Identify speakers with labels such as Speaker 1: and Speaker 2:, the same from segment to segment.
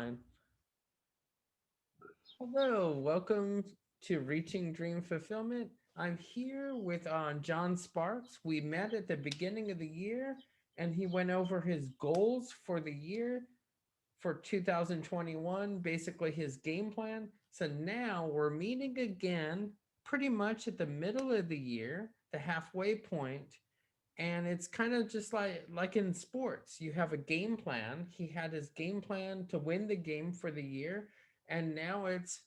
Speaker 1: time. Hello, welcome to Reaching Dream Fulfillment. I'm here with John Sparks. We met at the beginning of the year and he went over his goals for the year for 2021, basically his game plan. So now we're meeting again pretty much at the middle of the year, the halfway point, and it's kind of just like in sports, you have a game plan. He had his game plan to win the game for the year, and now it's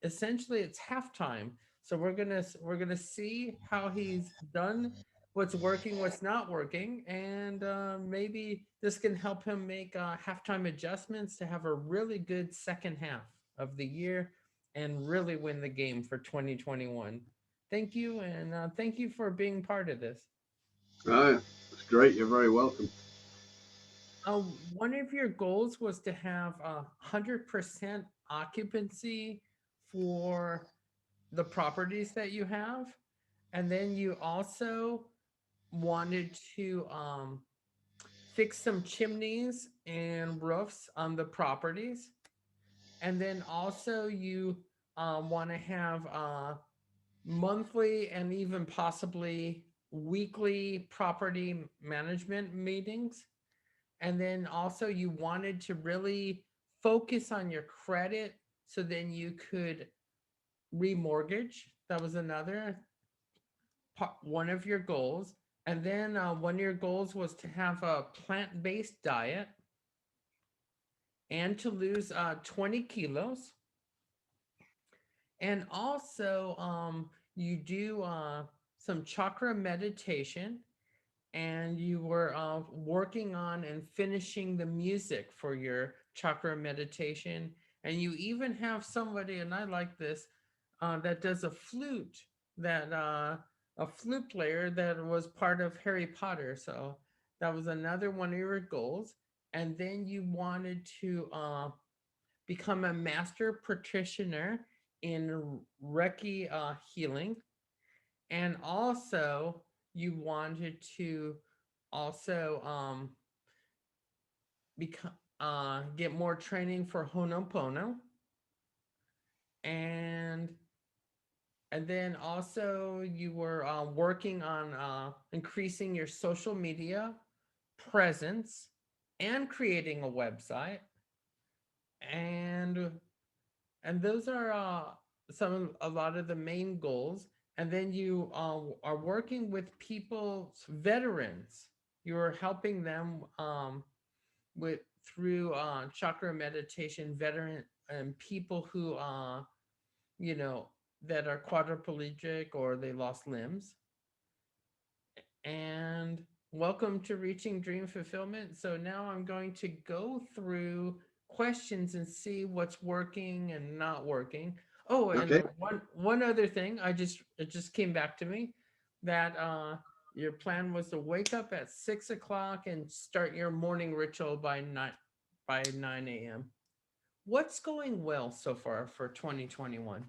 Speaker 1: essentially it's halftime. So we're gonna see how he's done, what's working, what's not working, and maybe this can help him make halftime adjustments to have a really good second half of the year and really win the game for 2021. Thank you, and thank you for being part of this.
Speaker 2: Oh, that's great. You're very welcome.
Speaker 1: One of your goals was to have 100% occupancy for the properties that you have, and then you also wanted to fix some chimneys and roofs on the properties, and then also you want to have monthly and even possibly weekly property management meetings. And then also you wanted to really focus on your credit so then you could remortgage. That was another one of your goals. And then one of your goals was to have a plant-based diet and to lose 20 kilos. And also you do some chakra meditation, and you were working on and finishing the music for your chakra meditation. And you even have somebody, and I like this, that does a flute, that a flute player that was part of Harry Potter. So that was another one of your goals. And then you wanted to become a master practitioner in Reiki healing, and also you wanted to also become get more training for Honopono, and then also you were working on increasing your social media presence and creating a website, and those are a lot of the main goals. And then you are working with people, veterans. You're helping them with through chakra meditation, veteran and people who you know that are quadriplegic or they lost limbs. And welcome to Reaching Dream Fulfillment. So now I'm going to go through questions and see what's working and not working. Oh, and
Speaker 2: Okay.
Speaker 1: one other thing, it just came back to me that your plan was to wake up at 6 o'clock and start your morning ritual by 9 a.m. What's going well so far for 2021?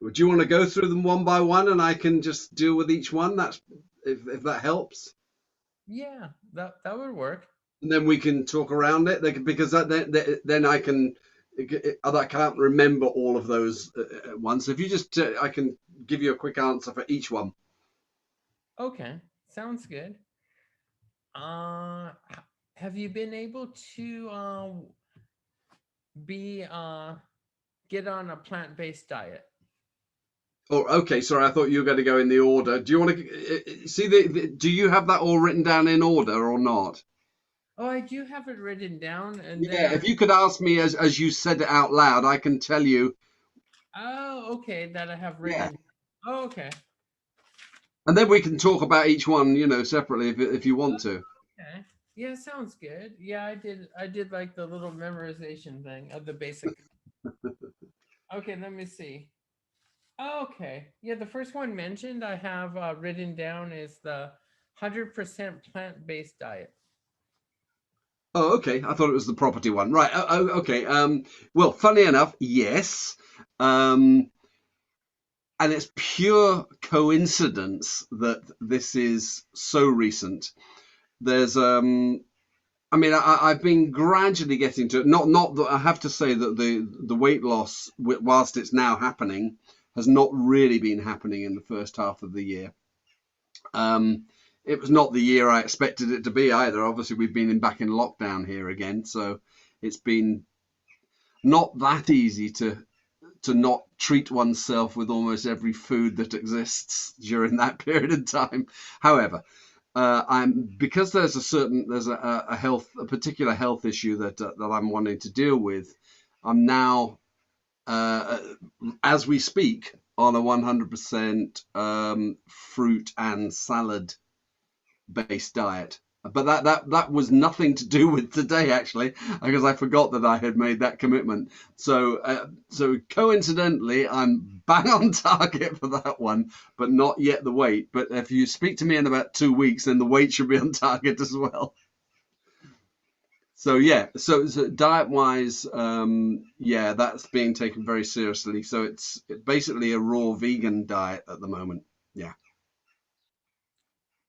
Speaker 2: Would you want to go through them one by one, and I can just deal with each one? That's if that helps,
Speaker 1: Yeah, that would work.
Speaker 2: and then we can talk around it. Because then I can. I can't remember all of those at once. If you just, I can give you a quick answer for each one.
Speaker 1: Okay, sounds good. Have you been able to be get on a plant-based diet?
Speaker 2: Oh, okay. Sorry, I thought you were going to go in the order. Do you want to see do you have that all written down in order or not?
Speaker 1: Oh, I do have it written down, and then
Speaker 2: Yeah. If you could ask me as you said it out loud, I can tell you.
Speaker 1: oh, okay, that I have
Speaker 2: Yeah.
Speaker 1: written. Oh, okay,
Speaker 2: And then we can talk about each one, separately if you want to.
Speaker 1: okay, yeah, sounds good. Yeah, I did like the little memorization thing of the basic. Okay, let me see. Okay, yeah, the first one mentioned I have written down is the 100% plant-based diet.
Speaker 2: Oh, okay. I thought it was the property one. Right. Okay. Well, funny enough, yes. Um, and it's pure coincidence that this is so recent. There's I mean, I've been gradually getting to not that I have to say that the weight loss, whilst it's now happening, has not really been happening in the first half of the year. Um, it was not the year I expected it to be either. Obviously, we've been back in lockdown here again, so it's been not that easy to not treat oneself with almost every food that exists during that period of time. However, I'm because there's a particular health issue that I'm wanting to deal with. I'm now, uh, as we speak, on a 100% fruit and salad based diet. But that was nothing to do with today actually, because I forgot that I had made that commitment. So coincidentally, I'm bang on target for that one, but not yet the weight. But if you speak to me in about 2 weeks, then the weight should be on target as well. So yeah, so diet wise, yeah, that's being taken very seriously. So it's basically a raw vegan diet at the moment. Yeah.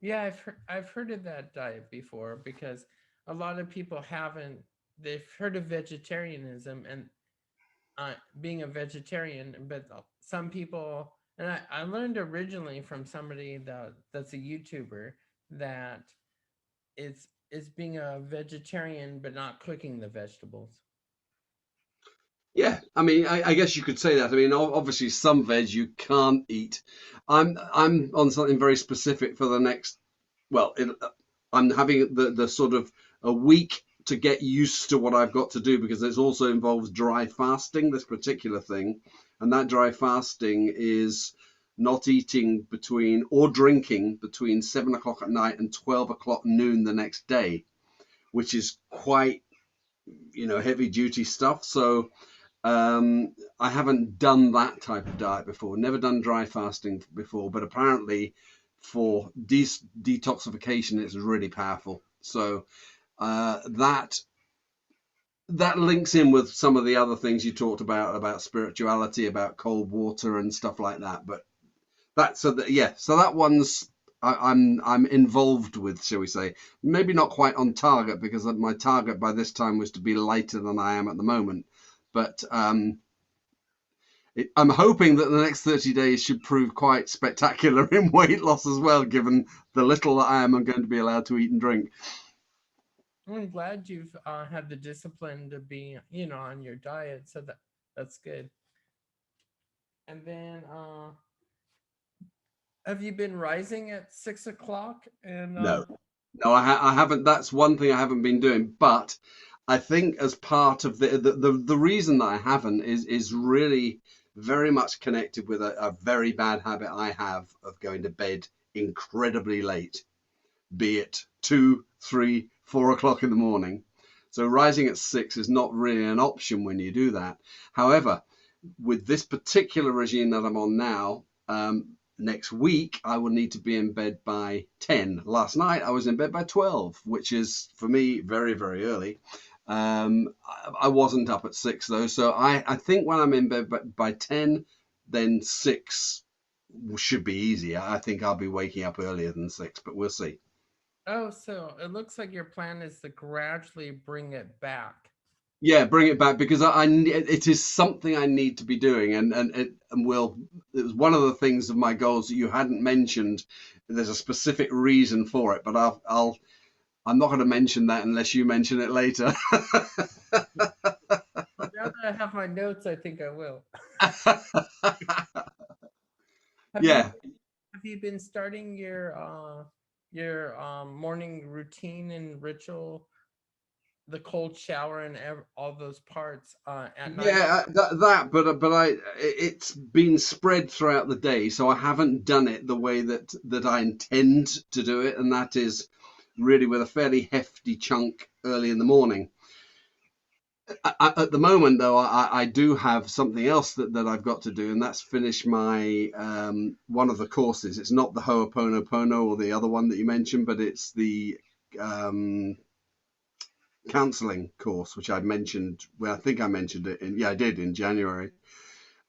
Speaker 1: Yeah, I've heard of that diet before because a lot of people haven't. They've heard of vegetarianism and being a vegetarian, but some people, and I learned originally from somebody that's a YouTuber that it's being a vegetarian but not cooking the vegetables.
Speaker 2: Yeah, I mean, I guess you could say that. I mean, obviously, some veg you can't eat. I'm on something very specific for the next. Well, I'm having the sort of a week to get used to what I've got to do because it also involves dry fasting. This particular thing, and that dry fasting is not eating between or drinking between 7 o'clock at night and 12 o'clock noon the next day, which is quite heavy duty stuff. So I haven't done that type of diet before, never done dry fasting before, but apparently for detoxification, it's really powerful. So that links in with some of the other things you talked about spirituality, about cold water and stuff like that. But so that one's I'm involved with, shall we say? Maybe not quite on target because my target by this time was to be lighter than I am at the moment. But I'm hoping that the next 30 days should prove quite spectacular in weight loss as well, given the little that I am going to be allowed to eat and drink.
Speaker 1: I'm glad you've had the discipline to be, on your diet, so that's good. And then, have you been rising at 6 o'clock? And
Speaker 2: No, no, I haven't. That's one thing I haven't been doing. But I think as part of the reason that I haven't is really very much connected with a very bad habit I have of going to bed incredibly late, be it 2, 3, 4 o'clock in the morning. So rising at 6 is not really an option when you do that. However, with this particular regime that I'm on now, next week I will need to be in bed by 10. Last night I was in bed by 12, which is for me very, very early. I wasn't up at 6 though, so I think when I'm in bed by 10, then 6 should be easier. I think I'll be waking up earlier than 6, but we'll see.
Speaker 1: oh, so it looks like your plan is to gradually bring it back.
Speaker 2: Yeah, bring it back because it is something I need to be doing, and will. It was one of the things of my goals that you hadn't mentioned. There's a specific reason for it, but I'm not going to mention that unless you mention it later.
Speaker 1: Well, now that I have my notes, I think I will. Have you
Speaker 2: Yeah,
Speaker 1: have you been starting your morning routine and ritual, the cold shower and all those parts at night?
Speaker 2: yeah, but it's been spread throughout the day, so I haven't done it the way that I intend to do it, and that is really with a fairly hefty chunk early in the morning. At the moment, though, I do have something else that I've got to do, and that's finish my one of the courses. It's not the Ho'oponopono or the other one that you mentioned, but it's the um, counseling course, which I mentioned. Well, I think I mentioned it in, yeah, I did in January.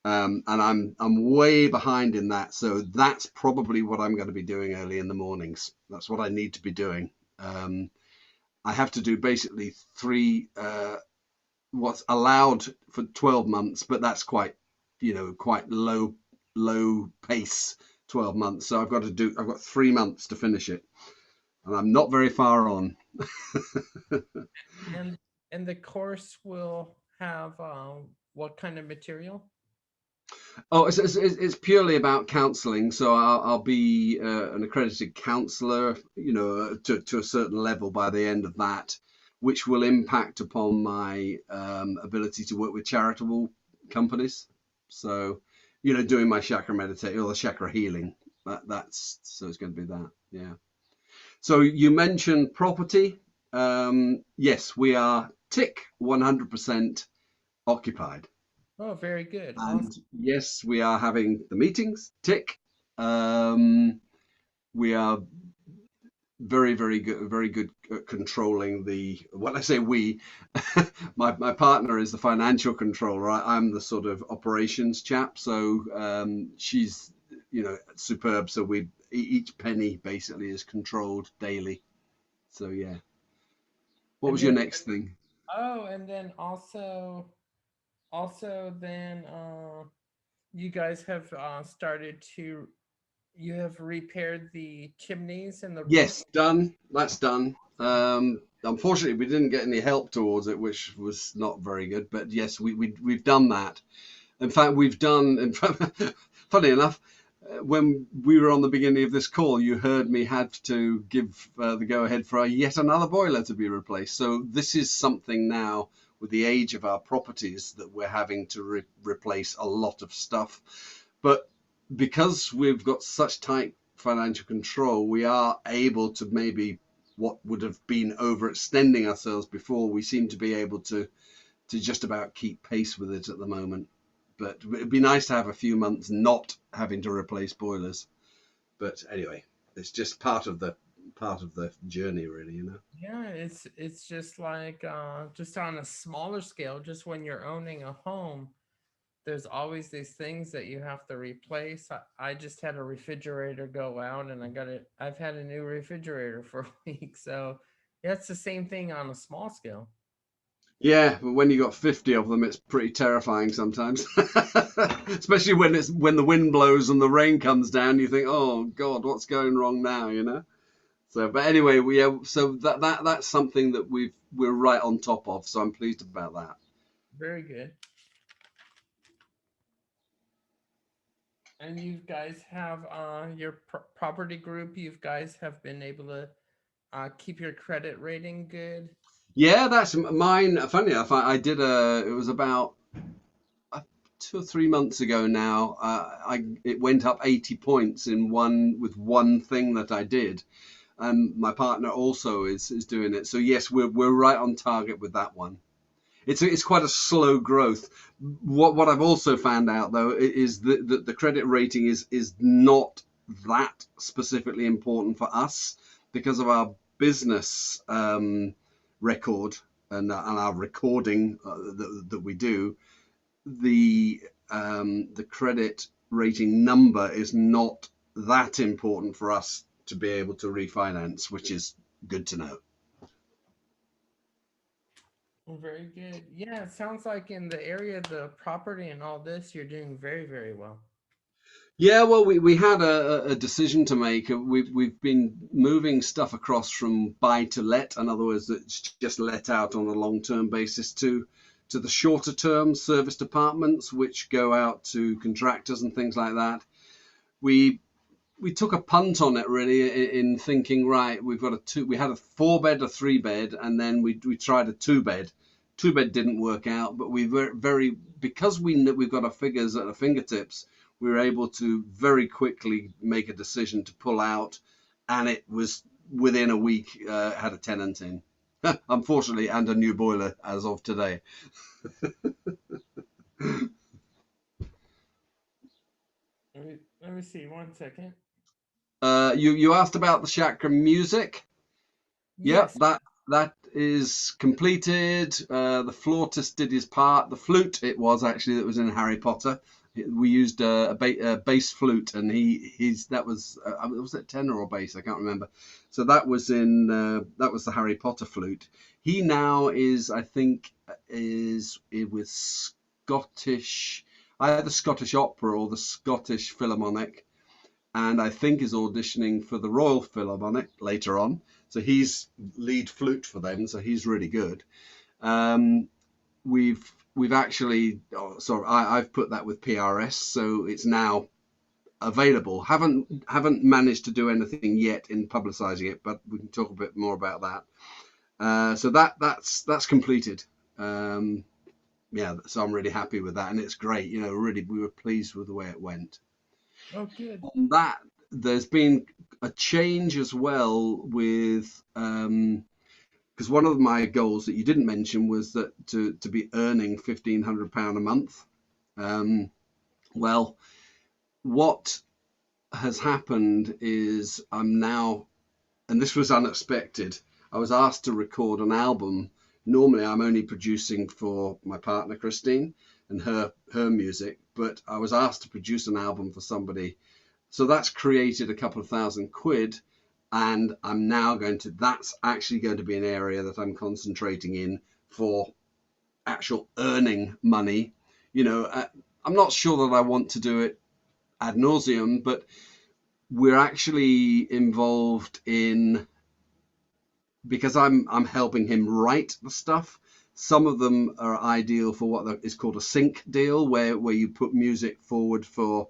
Speaker 2: And I'm way behind in that, so that's probably what I'm going to be doing early in the mornings. That's what I need to be doing. Um, I have to do basically three what's allowed for 12 months, but that's quite, quite low pace 12 months. So I've got 3 months to finish it, and I'm not very far on.
Speaker 1: And the course will have what kind of material?
Speaker 2: Oh, it's purely about counselling. So I'll be an accredited counsellor, to a certain level by the end of that, which will impact upon my ability to work with charitable companies. So, doing my chakra meditation or the chakra healing. That's so it's going to be that. Yeah. So you mentioned property. Yes, we are tick 100% occupied.
Speaker 1: Oh, very good. Awesome.
Speaker 2: And yes, we are having the meetings. Tick. Um, we are very good at controlling the. When I say we, my partner is the financial controller. I'm the sort of operations chap. So she's superb. So each penny basically is controlled daily. So yeah. What
Speaker 1: And
Speaker 2: was your
Speaker 1: then
Speaker 2: next thing?
Speaker 1: and then also then you guys have started to you have repaired the chimneys and the roof.
Speaker 2: Yes, done. That's done. Unfortunately, we didn't get any help towards it, which was not very good. But yes, we've done that. In fact, we've done. In fact, funny enough, when we were on the beginning of this call, you heard me had to give the go ahead for yet another boiler to be replaced. So this is something now with the age of our properties that we're having to replace a lot of stuff. But because we've got such tight financial control, we are able to maybe what would have been overextending ourselves before, we seem to be able to just about keep pace with it at the moment. But it'd be nice to have a few months not having to replace boilers. But anyway, it's just part of the journey, really.
Speaker 1: Yeah, it's just like just on a smaller scale, just when you're owning a home, there's always these things that you have to replace. I just had a refrigerator go out and I've had a new refrigerator for a week. So yeah, it's the same thing on a small scale.
Speaker 2: Yeah, but when you got 50 of them, it's pretty terrifying sometimes. Especially when the wind blows and the rain comes down, you think, "Oh God, what's going wrong now?" So, but anyway, so that's something that we're right on top of. So I'm pleased about that.
Speaker 1: Very good. And you guys have your property group, you guys have been able to keep your credit rating good.
Speaker 2: Yeah, that's mine. Funny enough, I did it was about 2 or 3 months ago now. It went up 80 points with one thing that I did. And my partner also is doing it. So yes, we're right on target with that one. It's quite a slow growth. What I've also found out though is that the credit rating is not that specifically important for us because of our business record and our recording that we do. The credit rating number is not that important for us to be able to refinance, which is good to know.
Speaker 1: Well, very good. Yeah, it sounds like in the area of the property and all this, you're doing very, very well.
Speaker 2: Yeah, well, we had a decision to make. We've been moving stuff across from buy to let, in other words, it's just let out on a long term basis, to the shorter term service departments, which go out to contractors and things like that. We we took a punt on it really in thinking, right, we had a 4 bed, a 3 bed, and then we tried a 2 bed. 2 bed didn't work out, but we were because we've got our figures at our fingertips, we were able to very quickly make a decision to pull out, and it was within a week had a tenant in, unfortunately, and a new boiler as of today.
Speaker 1: Let me see 1 second.
Speaker 2: You asked about the chakra music. Yep,
Speaker 1: Yes.
Speaker 2: that is completed. The flautist did his part. The flute it was actually that was in Harry Potter. We used a bass flute, and he's that was it tenor or bass? I can't remember. So that was the Harry Potter flute. He now is, I think, is with Scottish, either the Scottish Opera or the Scottish Philharmonic, and I think is auditioning for the Royal Philharmonic later on. So he's lead flute for them. So he's really good. Um, we've actually, I've put that with PRS, so it's now available. Haven't managed to do anything yet in publicising it, but we can talk a bit more about that. So that's completed. Um, yeah, so I'm really happy with that, and it's great. Really, we were pleased with the way it went.
Speaker 1: Oh, good.
Speaker 2: On that, there's been a change as well with because one of my goals that you didn't mention was that to be earning £1,500 a month. Um, well, what has happened is I'm now, and this was unexpected. I was asked to record an album. Normally, I'm only producing for my partner Christine and her music, but I was asked to produce an album for somebody. So that's created a couple of £1,000, and that's actually going to be an area that I'm concentrating in for actual earning money. I'm not sure that I want to do it ad nauseum, but we're actually involved in, because I'm helping him write the stuff. Some of them are ideal for what is called a sync deal, where you put music forward for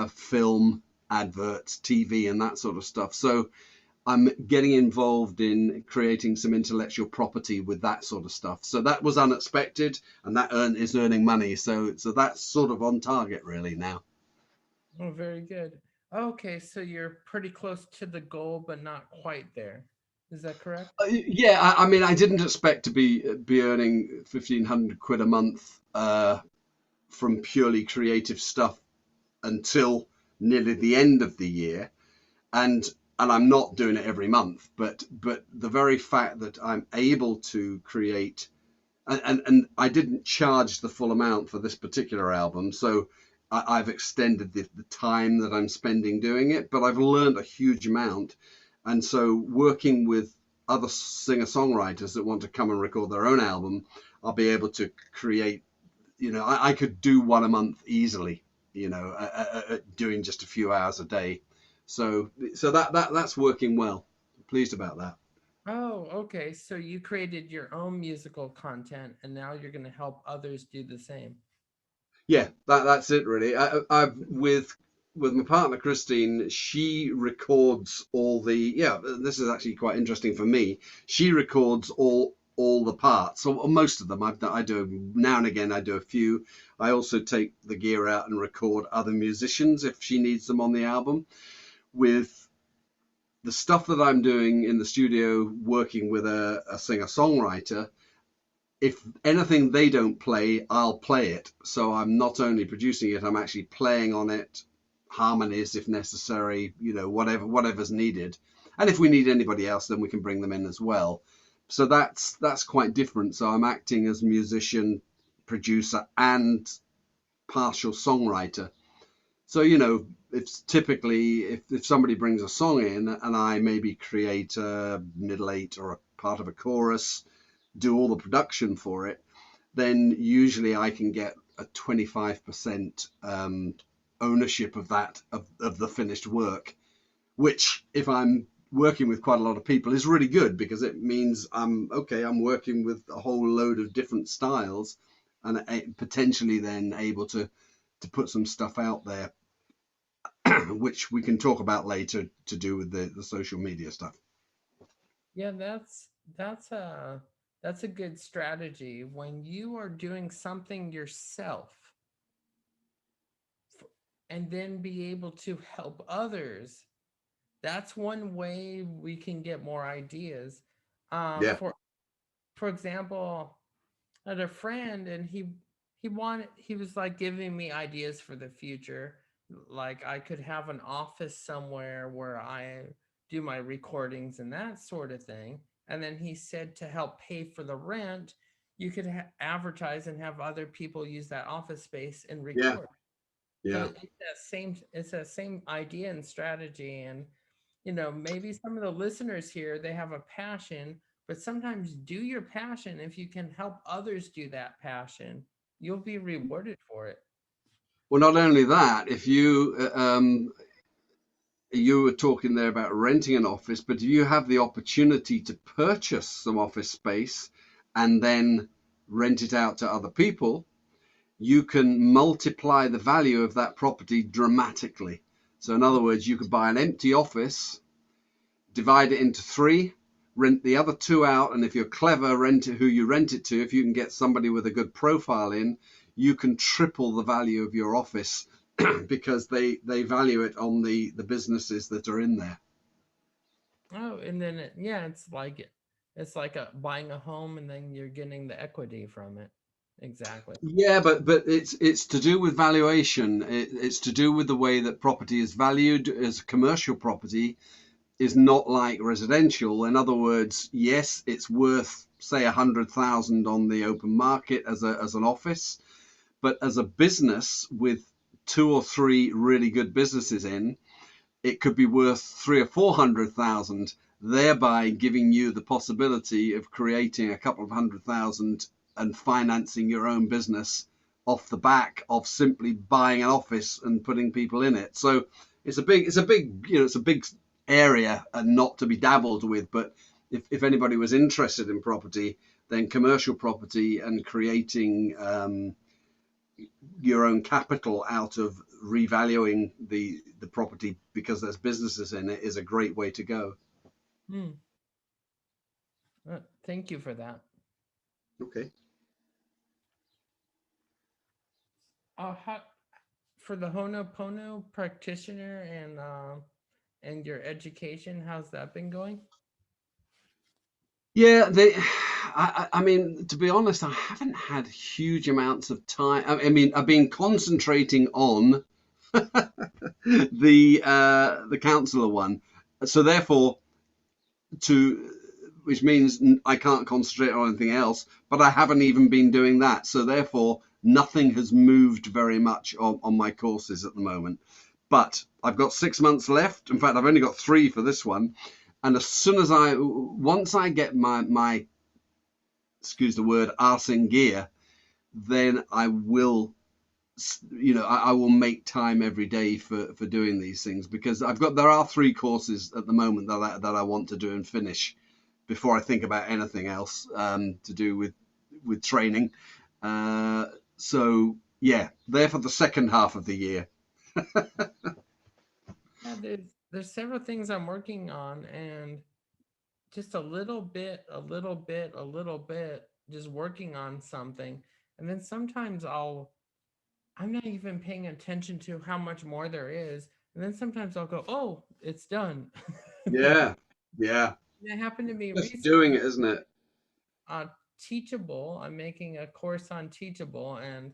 Speaker 2: film, adverts, TV, and that sort of stuff. So I'm getting involved in creating some intellectual property with that sort of stuff. So that was unexpected, and that is earning money. So that's sort of on target really now.
Speaker 1: Oh, very good. Okay, so you're pretty close to the goal, but not quite there. Is that correct?
Speaker 2: Yeah, I mean, I didn't expect to be earning £1,500 a month from purely creative stuff until nearly the end of the year, and I'm not doing it every month, but the very fact that I'm able to create, and I didn't charge the full amount for this particular album, so I've extended the time that I'm spending doing it, but I've learned a huge amount. And so working with other singer-songwriters that want to come and record their own album, I'll be able to create, I could do one a month easily, doing just a few hours a day. So that's working well. Pleased about that.
Speaker 1: Oh, okay. So you created your own musical content and now you're going to help others do the same.
Speaker 2: Yeah, that's it really. I've with my partner Christine, she records all the, yeah. This is actually quite interesting for me. She records all the parts, or most of them. I do now and again. I do a few. I also take the gear out and record other musicians if she needs them on the album. With the stuff that I'm doing in the studio, working with a singer songwriter, if anything they don't play, I'll play it. So I'm not only producing it, I'm actually playing on it, harmonies if necessary, whatever's needed. And if we need anybody else, then we can bring them in as well. So that's quite different. So I'm acting as musician, producer, and partial songwriter. So if somebody brings a song in and I maybe create a middle eight or a part of a chorus, do all the production for it, then usually I can get a 25% ownership of that, of the finished work, which if I'm working with quite a lot of people is really good, because it means I'm working with a whole load of different styles, and potentially then able to put some stuff out there which we can talk about later, to do with the social media stuff.
Speaker 1: Yeah, that's a that's a good strategy when you are doing something yourself and then be able to help others. That's one way we can get more ideas. Um,
Speaker 2: Yeah,
Speaker 1: for for example, I had a friend and he was like giving me ideas for the future. Like I could have an office somewhere where I do my recordings and that sort of thing. And then he said to help pay for the rent, you could advertise and have other people use that office space and
Speaker 2: yeah,
Speaker 1: record. So
Speaker 2: Yeah.
Speaker 1: it's that same idea and strategy. And maybe some of the listeners here, they have a passion, but sometimes do your passion. If you can help others do that passion, you'll be rewarded for it.
Speaker 2: Well, not only that, if you were talking there about renting an office, but if you have the opportunity to purchase some office space and then rent it out to other people, you can multiply the value of that property dramatically. So, in other words, you could buy an empty office, divide it into three, rent the other two out, and if you're clever, rent it who you rent it to. If you can get somebody with a good profile in, you can triple the value of your office because they value it on the businesses that are in there.
Speaker 1: Oh, and then yeah, it's like buying a home, and then you're getting the equity from it. Exactly.
Speaker 2: Yeah, but it's to do with valuation. It's to do with the way that property is valued as commercial property is not like residential. In other words, yes, it's worth say 100,000 on the open market as an office, but as a business with two or three really good businesses in, it could be worth three or 400,000, thereby giving you the possibility of creating a couple of 100,000 and financing your own business off the back of simply buying an office and putting people in it. So it's a big area and not to be dabbled with. But if anybody was interested in property, then commercial property and creating your own capital out of revaluing the property because there's businesses in it is a great way to go.
Speaker 1: Hmm. Thank you for that.
Speaker 2: Okay.
Speaker 1: How, for the Honopono practitioner and your education, how's that been going?
Speaker 2: Yeah, I mean, to be honest, I haven't had huge amounts of time. I mean, I've been concentrating on the counselor one, so therefore, to which means I can't concentrate on anything else. But I haven't even been doing that, so therefore, nothing has moved very much on my courses at the moment. But I've got 6 months left. In fact, I've only got three for this one. And as soon as once I get my excuse the word, arse in gear, then I will, I will make time every day for doing these things because there are three courses at the moment that I want to do and finish before I think about anything else to do with training. Uh, so yeah, they're for the second half of the year.
Speaker 1: Yeah, there's several things I'm working on, and just a little bit, a little bit, a little bit, just working on something. And then sometimes I'm not even paying attention to how much more there is. And then sometimes I'll go, oh, it's done.
Speaker 2: Yeah, yeah.
Speaker 1: That happened to me
Speaker 2: Just doing
Speaker 1: recently.
Speaker 2: it, isn't it?
Speaker 1: Teachable. I'm making a course on Teachable, and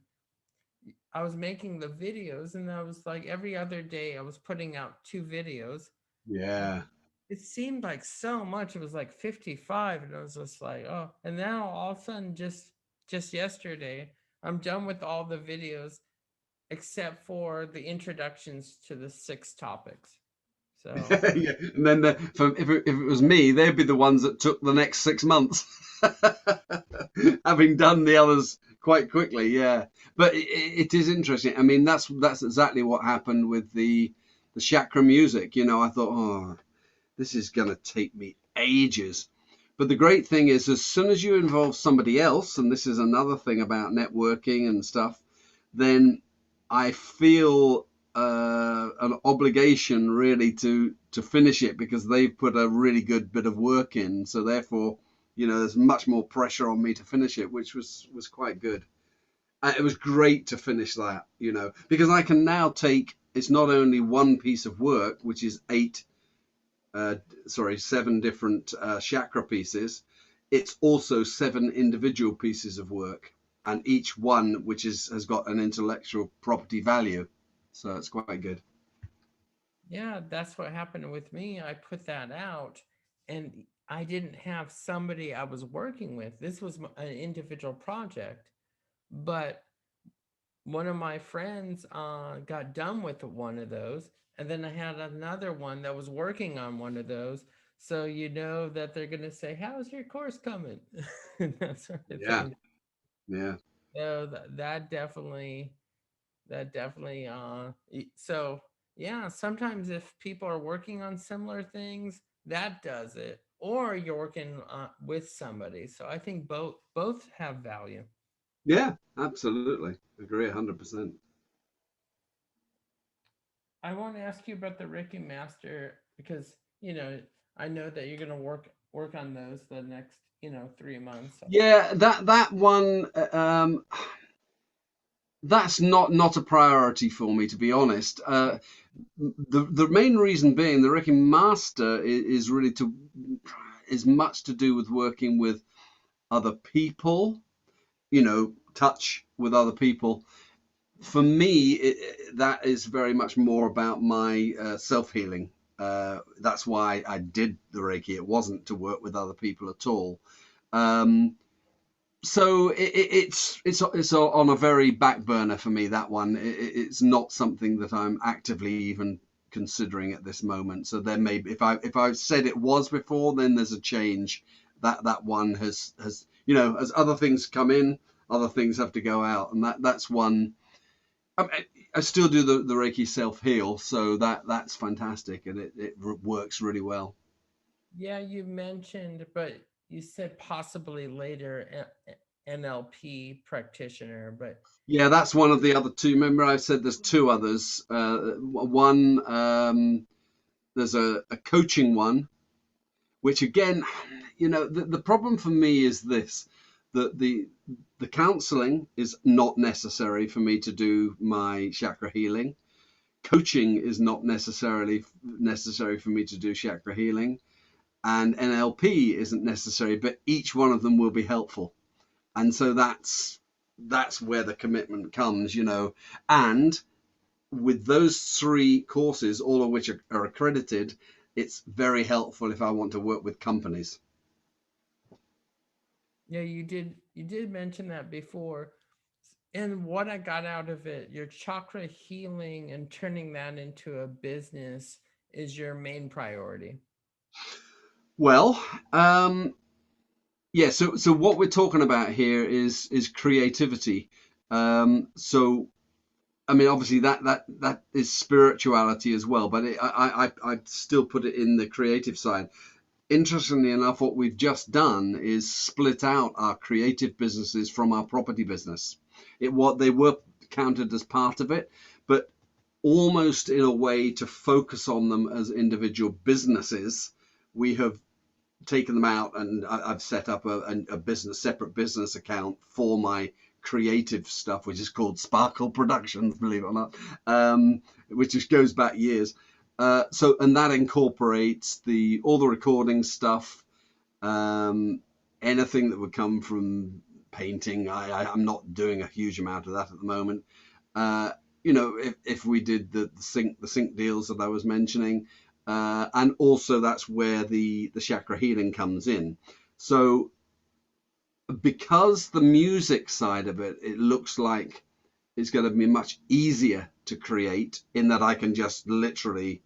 Speaker 1: I was making the videos, and I was like every other day I was putting out two videos.
Speaker 2: Yeah.
Speaker 1: It seemed like so much. It was like 55, and I was just like, oh. And now all of a sudden, just yesterday, I'm done with all the videos except for the introductions to the six topics. So
Speaker 2: Yeah. And then if it was me, they'd be the ones that took the next 6 months, having done the others quite quickly. Yeah, but it is interesting. I mean, that's exactly what happened with the chakra music. I thought, oh, this is going to take me ages. But the great thing is, as soon as you involve somebody else, and this is another thing about networking and stuff, then I feel an obligation really to finish it because they've put a really good bit of work in. So therefore, there's much more pressure on me to finish it, which was quite good. It was great to finish that, because I can now take. It's not only one piece of work, which is uh, seven different chakra pieces. It's also seven individual pieces of work, and each one which has got an intellectual property value. So it's quite good.
Speaker 1: yeah, that's what happened with me. I put that out, and I didn't have somebody I was working with. This was an individual project, but one of my friends got done with one of those, and then I had another one that was working on one of those. So you know that they're gonna say, "How's your course coming?" That sort of
Speaker 2: Yeah,
Speaker 1: thing.
Speaker 2: yeah,
Speaker 1: So that definitely so yeah, sometimes if people are working on similar things, that does it, or you're working with somebody. So I think both have value.
Speaker 2: yeah. Absolutely, agree 100%.
Speaker 1: I want to ask you about the Reiki Master because I know that you're going to work on those the next 3 months.
Speaker 2: Yeah, that one. That's not a priority for me, to be honest. The main reason being the Reiki Master is really to is much to do with working with other people, touch with other people. For me, that is very much more about my self healing. That's why I did the Reiki. It wasn't to work with other people at all. Um, so it's on a very back burner for me, that one. It's not something that I'm actively even considering at this moment. So there may be, if I said it was before, then there's a change. That one has as other things come in, other things have to go out, and that's one. I still do the Reiki self heal, so that's fantastic, and it works really well.
Speaker 1: Yeah, you mentioned, but you said possibly later NLP practitioner, but
Speaker 2: Yeah, that's one of the other two. Remember, I said there's two others. One, there's a coaching one, which again, the problem for me is this: that the counseling is not necessary for me to do my chakra healing. Coaching is not necessarily necessary for me to do chakra healing, and NLP isn't necessary, but each one of them will be helpful. And so that's where the commitment comes. And with those three courses, all of which are accredited, it's very helpful if I want to work with companies.
Speaker 1: yeah, you did mention that before. And what I got out of it, your chakra healing and turning that into a business is your main priority.
Speaker 2: Well, yeah. So what we're talking about here is creativity. So I mean, obviously that is spirituality as well, but I still put it in the creative side. Interestingly enough, what we've just done is split out our creative businesses from our property business. What they were counted as part of it, but almost in a way to focus on them as individual businesses, we have taken them out, and I've set up a separate business account for my creative stuff, which is called Sparkle Productions, believe it or not, which just goes back years. And that incorporates all the recording stuff, um, anything that would come from painting. I'm not doing a huge amount of that at the moment. Uh, if we did the sync deals that I was mentioning, and also that's where the chakra healing comes in. So because the music side of it looks like it's going to be much easier to create in that I can just literally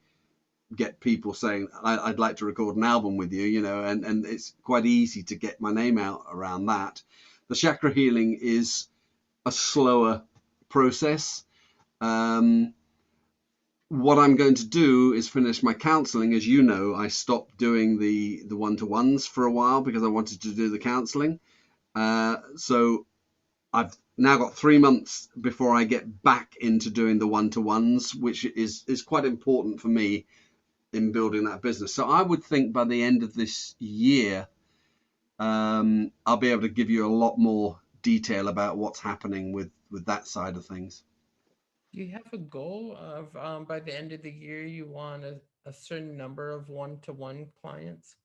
Speaker 2: get people saying I'd like to record an album with you, and it's quite easy to get my name out around that. The chakra healing is a slower process. Um, what I'm going to do is finish my counseling. As you know, I stopped doing the one-to-ones for a while because I wanted to do the counseling. So I've now got 3 months before I get back into doing the one-to-ones, which is quite important for me in building that business. So I would think by the end of this year, I'll be able to give you a lot more detail about what's happening with that side of things.
Speaker 1: Do you have a goal of by the end of the year you want a certain number of one-to-one clients?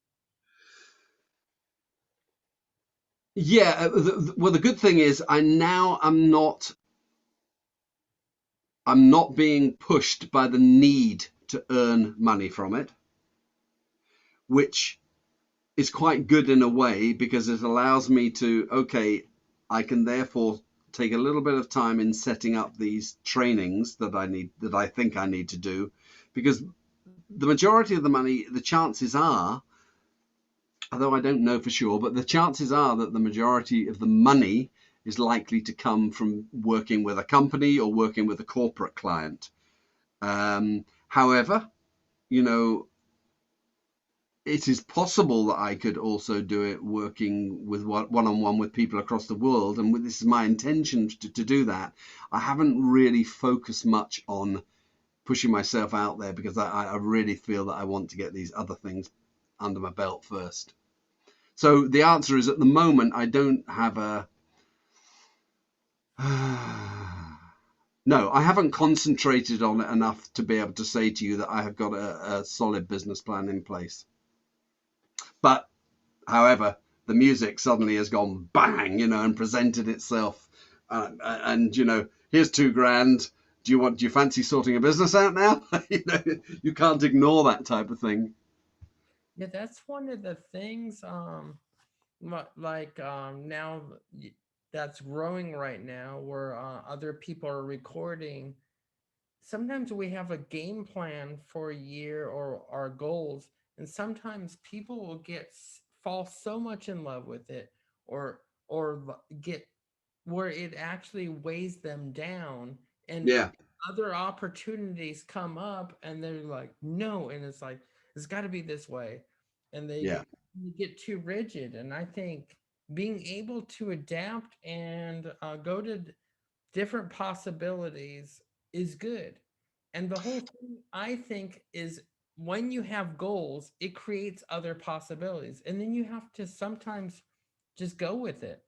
Speaker 2: Yeah, well, the good thing is I'm not being pushed by the need to earn money from it, which is quite good in a way because it allows me to, okay, I can therefore take a little bit of time in setting up these trainings that I think I need to do, because the majority of the money, the chances are, although I don't know for sure, but the chances are that the majority of the money is likely to come from working with a company or working with a corporate client. However, you know, it is possible that I could also do it working with one-on-one with people across the world. And this is my intention to do that. I haven't really focused much on pushing myself out there because I really feel that I want to get these other things under my belt first. So the answer is, at the moment, I don't have a... No, I haven't concentrated on it enough to be able to say to you that I have got a solid business plan in place. But however, the music suddenly has gone bang, and presented itself. And here's $2,000. Do you fancy sorting a business out now? You can't ignore that type of thing.
Speaker 1: Yeah, that's one of the things. Like now that's growing right now, where other people are recording. Sometimes we have a game plan for a year or our goals, and sometimes people will fall so much in love with it, or get where it actually weighs them down, and
Speaker 2: Yeah,
Speaker 1: other opportunities come up and they're like no, and it's like it's got to be this way, and
Speaker 2: yeah.
Speaker 1: you get too rigid. And I think being able to adapt and go to different possibilities is good. And the whole thing, I think, is when you have goals, it creates other possibilities. And then you have to sometimes just go with it.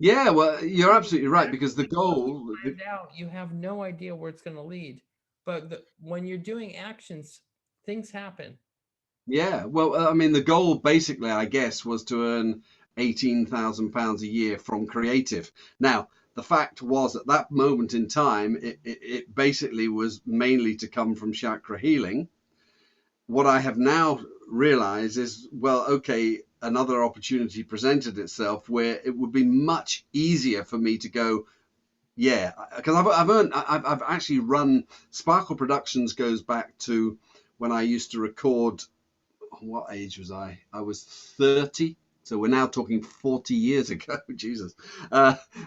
Speaker 2: Yeah, well, you're
Speaker 1: Know
Speaker 2: absolutely right, because
Speaker 1: exactly
Speaker 2: the
Speaker 1: what you
Speaker 2: goal,
Speaker 1: planned out, you have no idea where it's going to lead. But when you're doing actions, things happen.
Speaker 2: yeah, well, I mean, the goal basically, I guess, was to earn £18,000 a year from creative. Now, the fact was, at that moment in time, it basically was mainly to come from chakra healing. What I have now realized is, well, okay, another opportunity presented itself where it would be much easier for me to go, yeah, because I've actually run Sparkle Productions. Goes back to when I used to record. What age was I? I was 30. So we're now talking 40 years ago. Jesus.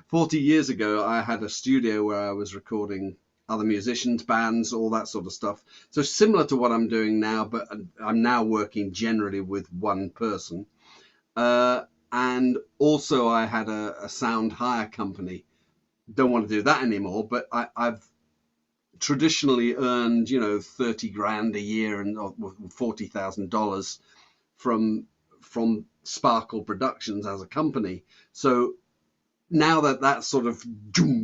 Speaker 2: 40 years ago, I had a studio where I was recording other musicians, bands, all that sort of stuff. So similar to what I'm doing now, but I'm now working generally with one person. And also I had a sound hire company. Don't want to do that anymore, but I've traditionally earned, 30 grand a year and $40,000 from Sparkle Productions as a company. So now that that's sort of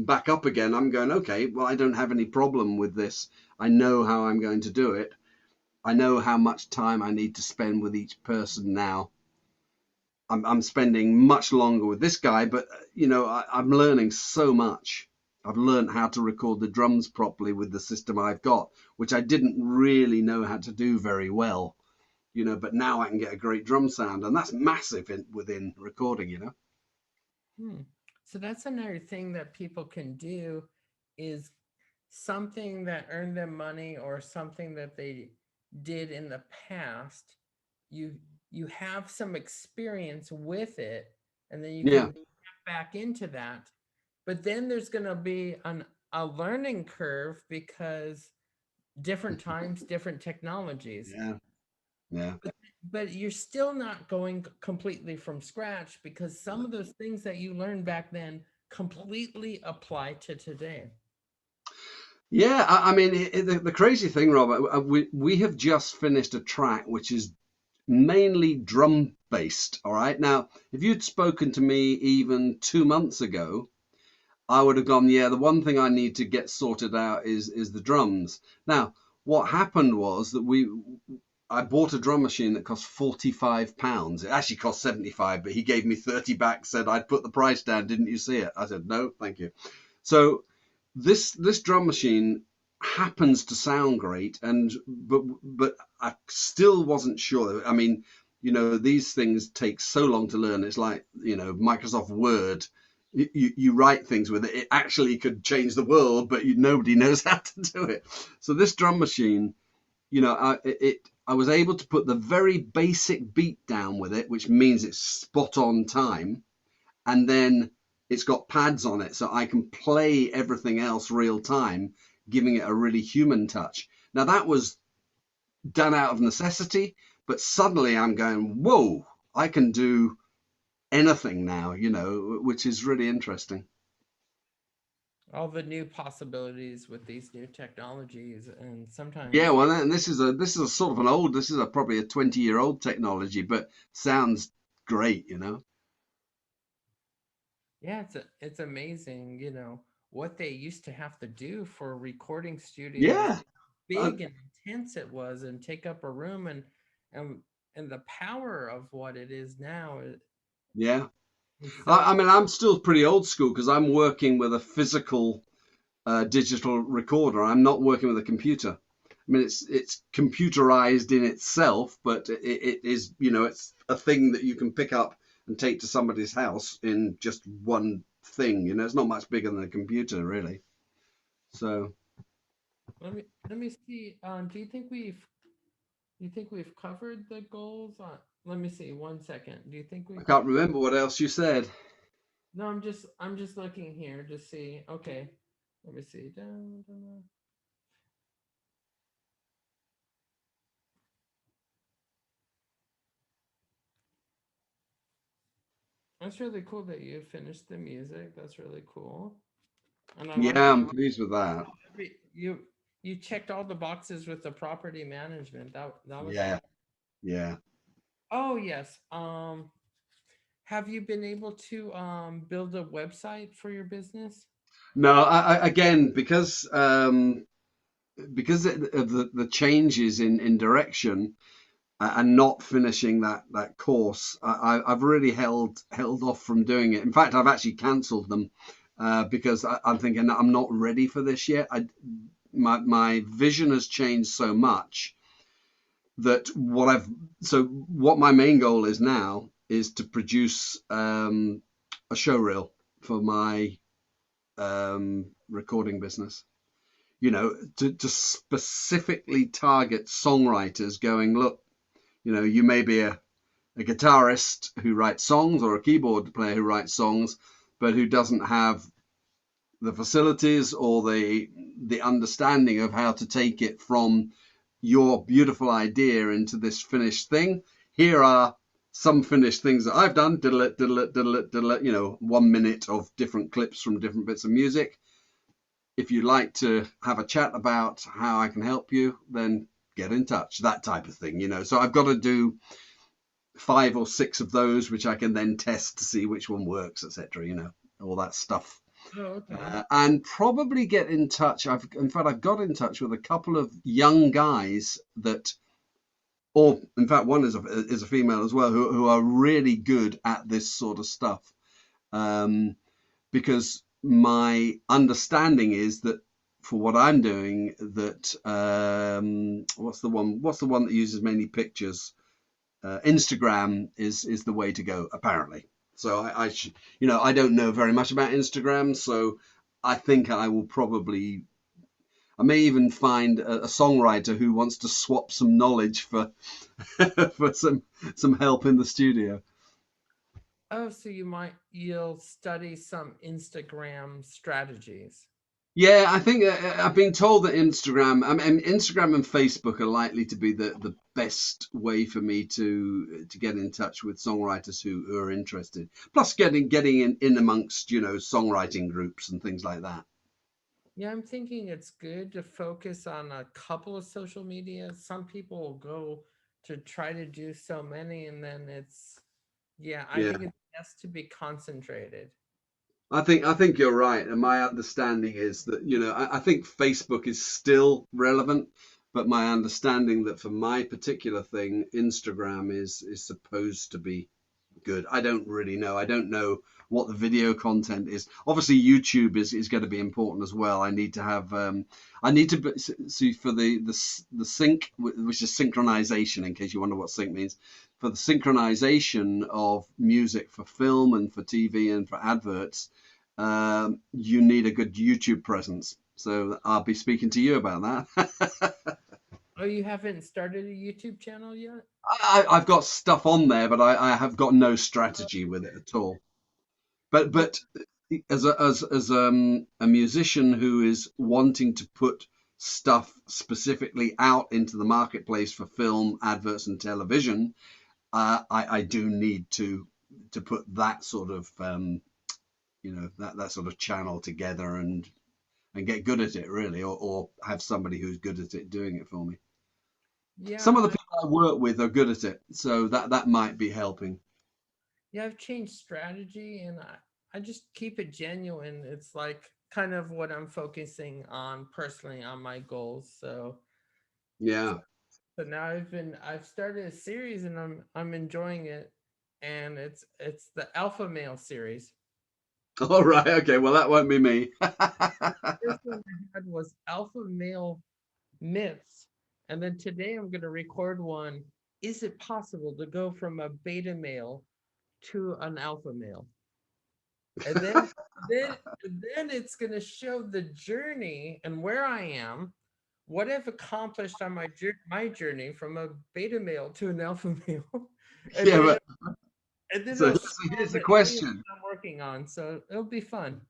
Speaker 2: back up again, I'm going, okay, well, I don't have any problem with this. I know how I'm going to do it. I know how much time I need to spend with each person now. I'm spending much longer with this guy, but I'm learning so much. I've learned how to record the drums properly with the system I've got, which I didn't really know how to do very well. But now I can get a great drum sound, and that's massive within recording.
Speaker 1: Hmm. So that's another thing that people can do, is something that earned them money or something that they did in the past. You you have some experience with it, and then you
Speaker 2: Yeah,
Speaker 1: can tap back into that. But then there's going to be a learning curve, because different times, different technologies.
Speaker 2: yeah, yeah.
Speaker 1: But you're still not going completely from scratch, because some of those things that you learned back then completely apply to today.
Speaker 2: Yeah, I mean, the crazy thing, Robert, we have just finished a track which is mainly drum based. All right. Now, if you'd spoken to me even 2 months ago, I would have gone, yeah, the one thing I need to get sorted out is the drums. Now, what happened was that I bought a drum machine that cost £45. It actually cost 75, but he gave me 30 back, said I'd put the price down. Didn't you see it? I said, no, thank you. So this drum machine happens to sound great, but I still wasn't sure. I mean, these things take so long to learn. It's like, Microsoft Word. you write things with it. It actually could change the world, but nobody knows how to do it. So this drum machine, I was able to put the very basic beat down with it, which means it's spot on time, and then it's got pads on it, so I can play everything else real time, giving it a really human touch. Now that was done out of necessity, but suddenly I'm going, whoa, I can do anything now, which is really interesting.
Speaker 1: All the new possibilities with these new technologies, and
Speaker 2: Yeah,
Speaker 1: sometimes
Speaker 2: well, and this is a sort of this is probably a 20-year-old technology, but sounds great,
Speaker 1: yeah, it's amazing, what they used to have to do for recording studios,
Speaker 2: Yeah, uh,
Speaker 1: big and intense it was, and take up a room, and and the power of what it is now
Speaker 2: yeah.
Speaker 1: is so.
Speaker 2: I mean, I'm still pretty old school because I'm working with a physical digital recorder. I'm not working with a computer. I mean, it's computerized in itself, but it is, it's a thing that you can pick up and take to somebody's house in just one thing. It's not much bigger than a computer, really. So
Speaker 1: Let me see. Do you think we've covered the goals? Let me see. 1 second. Do you think we
Speaker 2: I can't
Speaker 1: covered?
Speaker 2: remember what else you said.
Speaker 1: No, I'm just looking here to see. Okay, let me see. Dun, dun, dun. That's really cool that you finished the music. That's really cool. And I like
Speaker 2: Yeah,
Speaker 1: that
Speaker 2: I'm pleased with that.
Speaker 1: you checked all the boxes with the property management. That was
Speaker 2: Yeah,
Speaker 1: awesome.
Speaker 2: yeah.
Speaker 1: Oh yes. Have you been able to build a website for your business?
Speaker 2: No, again, because of the changes in direction, and not finishing that course, I've really held off from doing it. In fact, I've actually cancelled them because I'm thinking I'm not ready for this yet. My vision has changed so much that what my main goal is now is to produce a show reel for my recording business. To specifically target songwriters going, look, you may be a guitarist who writes songs or a keyboard player who writes songs, but who doesn't have the facilities or the understanding of how to take it from your beautiful idea into this finished thing. Here are some finished things that I've done, diddle it, diddle it, diddle it, diddle it, 1 minute of different clips from different bits of music. If you'd like to have a chat about how I can help you, then get in touch, that type of thing. So I've got to do 5 or 6 of those, which I can then test to see which one works, etc. All that stuff.
Speaker 1: Oh, okay.
Speaker 2: And probably get in touch. In fact, I've got in touch with a couple of young guys or in fact, one is a female as well, who are really good at this sort of stuff. Um, because my understanding is that for what I'm doing, that what's the one that uses mainly pictures? Instagram is the way to go, apparently. So I don't know very much about Instagram, so I think I may even find a songwriter who wants to swap some knowledge for for some help in the studio.
Speaker 1: Oh, so you'll study some Instagram strategies.
Speaker 2: Yeah, I think I've been told that Instagram and Facebook are likely to be the best way for me to get in touch with songwriters who are interested. Plus, getting in amongst songwriting groups and things like that.
Speaker 1: Yeah, I'm thinking it's good to focus on a couple of social media. Some people will go to try to do so many, and then yeah, I
Speaker 2: Yeah,
Speaker 1: think it's best to be concentrated.
Speaker 2: I think you're right, and my understanding is that I think Facebook is still relevant, but my understanding that for my particular thing, Instagram is supposed to be good. I don't really know. I don't know what the video content is. Obviously, YouTube is going to be important as well. I need to see for the sync, which is synchronization. In case you wonder what sync means, for the synchronization of music for film and for TV and for adverts, you need a good YouTube presence. So I'll be speaking to you about that.
Speaker 1: Oh, you haven't started a YouTube channel yet?
Speaker 2: I've got stuff on there, but I have got no
Speaker 1: Oh,
Speaker 2: strategy with it
Speaker 1: okay.
Speaker 2: at all. But
Speaker 1: Yeah,
Speaker 2: as a musician who is wanting to put stuff specifically out into the marketplace for film, adverts, and television, I do need to put that sort of that sort of channel together and get good at it really, or have somebody who's good at it doing it for me. Some
Speaker 1: yeah,
Speaker 2: of the people I work with are good at it, so that might be helping.
Speaker 1: yeah. I've changed strategy, and I just keep it genuine. It's like kind of what I'm focusing on personally on my goals. So,
Speaker 2: Yeah.
Speaker 1: so now I've started a series, and I'm enjoying it, and it's the Alpha Male series.
Speaker 2: All right. Okay. Well, that won't be me.
Speaker 1: First one I had was Alpha Male myths. And then today I'm going to record one. Is it possible to go from a beta male to an alpha male? And then, then it's going to show the journey and where I am, what I've accomplished on my journey from a beta male to an alpha male. And
Speaker 2: Yeah,
Speaker 1: then
Speaker 2: but
Speaker 1: and then
Speaker 2: so,
Speaker 1: it'll show
Speaker 2: so
Speaker 1: all
Speaker 2: here's the
Speaker 1: the areas
Speaker 2: question.
Speaker 1: I'm working on. So it'll be fun.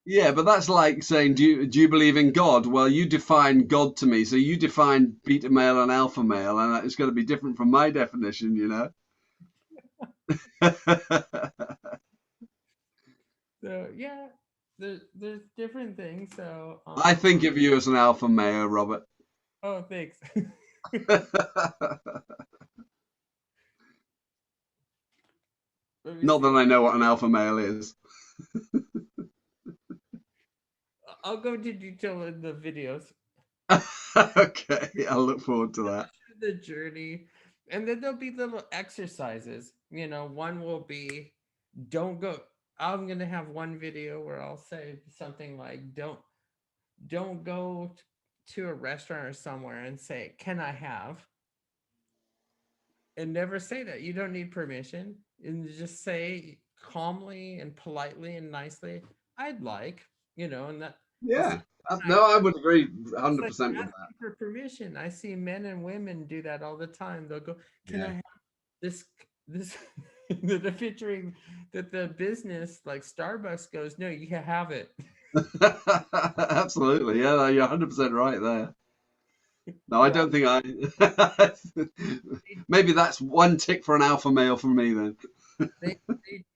Speaker 2: Yeah, but that's like saying, do you believe in God? Well, you define God to me, so you define beta male and alpha male, and it's going to be different from my definition, you know.
Speaker 1: So yeah, there's different things. So
Speaker 2: I think of you as an alpha male, Robert.
Speaker 1: oh thanks. Let me
Speaker 2: Not that
Speaker 1: see.
Speaker 2: I know what an alpha male is.
Speaker 1: I'll go into detail in the videos.
Speaker 2: Okay, I'll look forward to that.
Speaker 1: The journey, and then there'll be little exercises. One will be don't go. I'm gonna have one video where I'll say something like don't go to a restaurant or somewhere and say can I have, and never say that. You don't need permission, and just say calmly and politely and nicely I'd like, and that it's
Speaker 2: Yeah.
Speaker 1: like
Speaker 2: No, I would agree
Speaker 1: it's like
Speaker 2: 100% with that.
Speaker 1: asking for permission. I see men and women do that all the time. They'll go, "Can
Speaker 2: Yeah.
Speaker 1: I have this?" They're featuring that the business like Starbucks goes, "No, you can have it."
Speaker 2: Absolutely. Yeah, no, you're 100% right there. No, I
Speaker 1: Yeah,
Speaker 2: don't think I. Maybe that's one tick for an alpha male for me then.
Speaker 1: they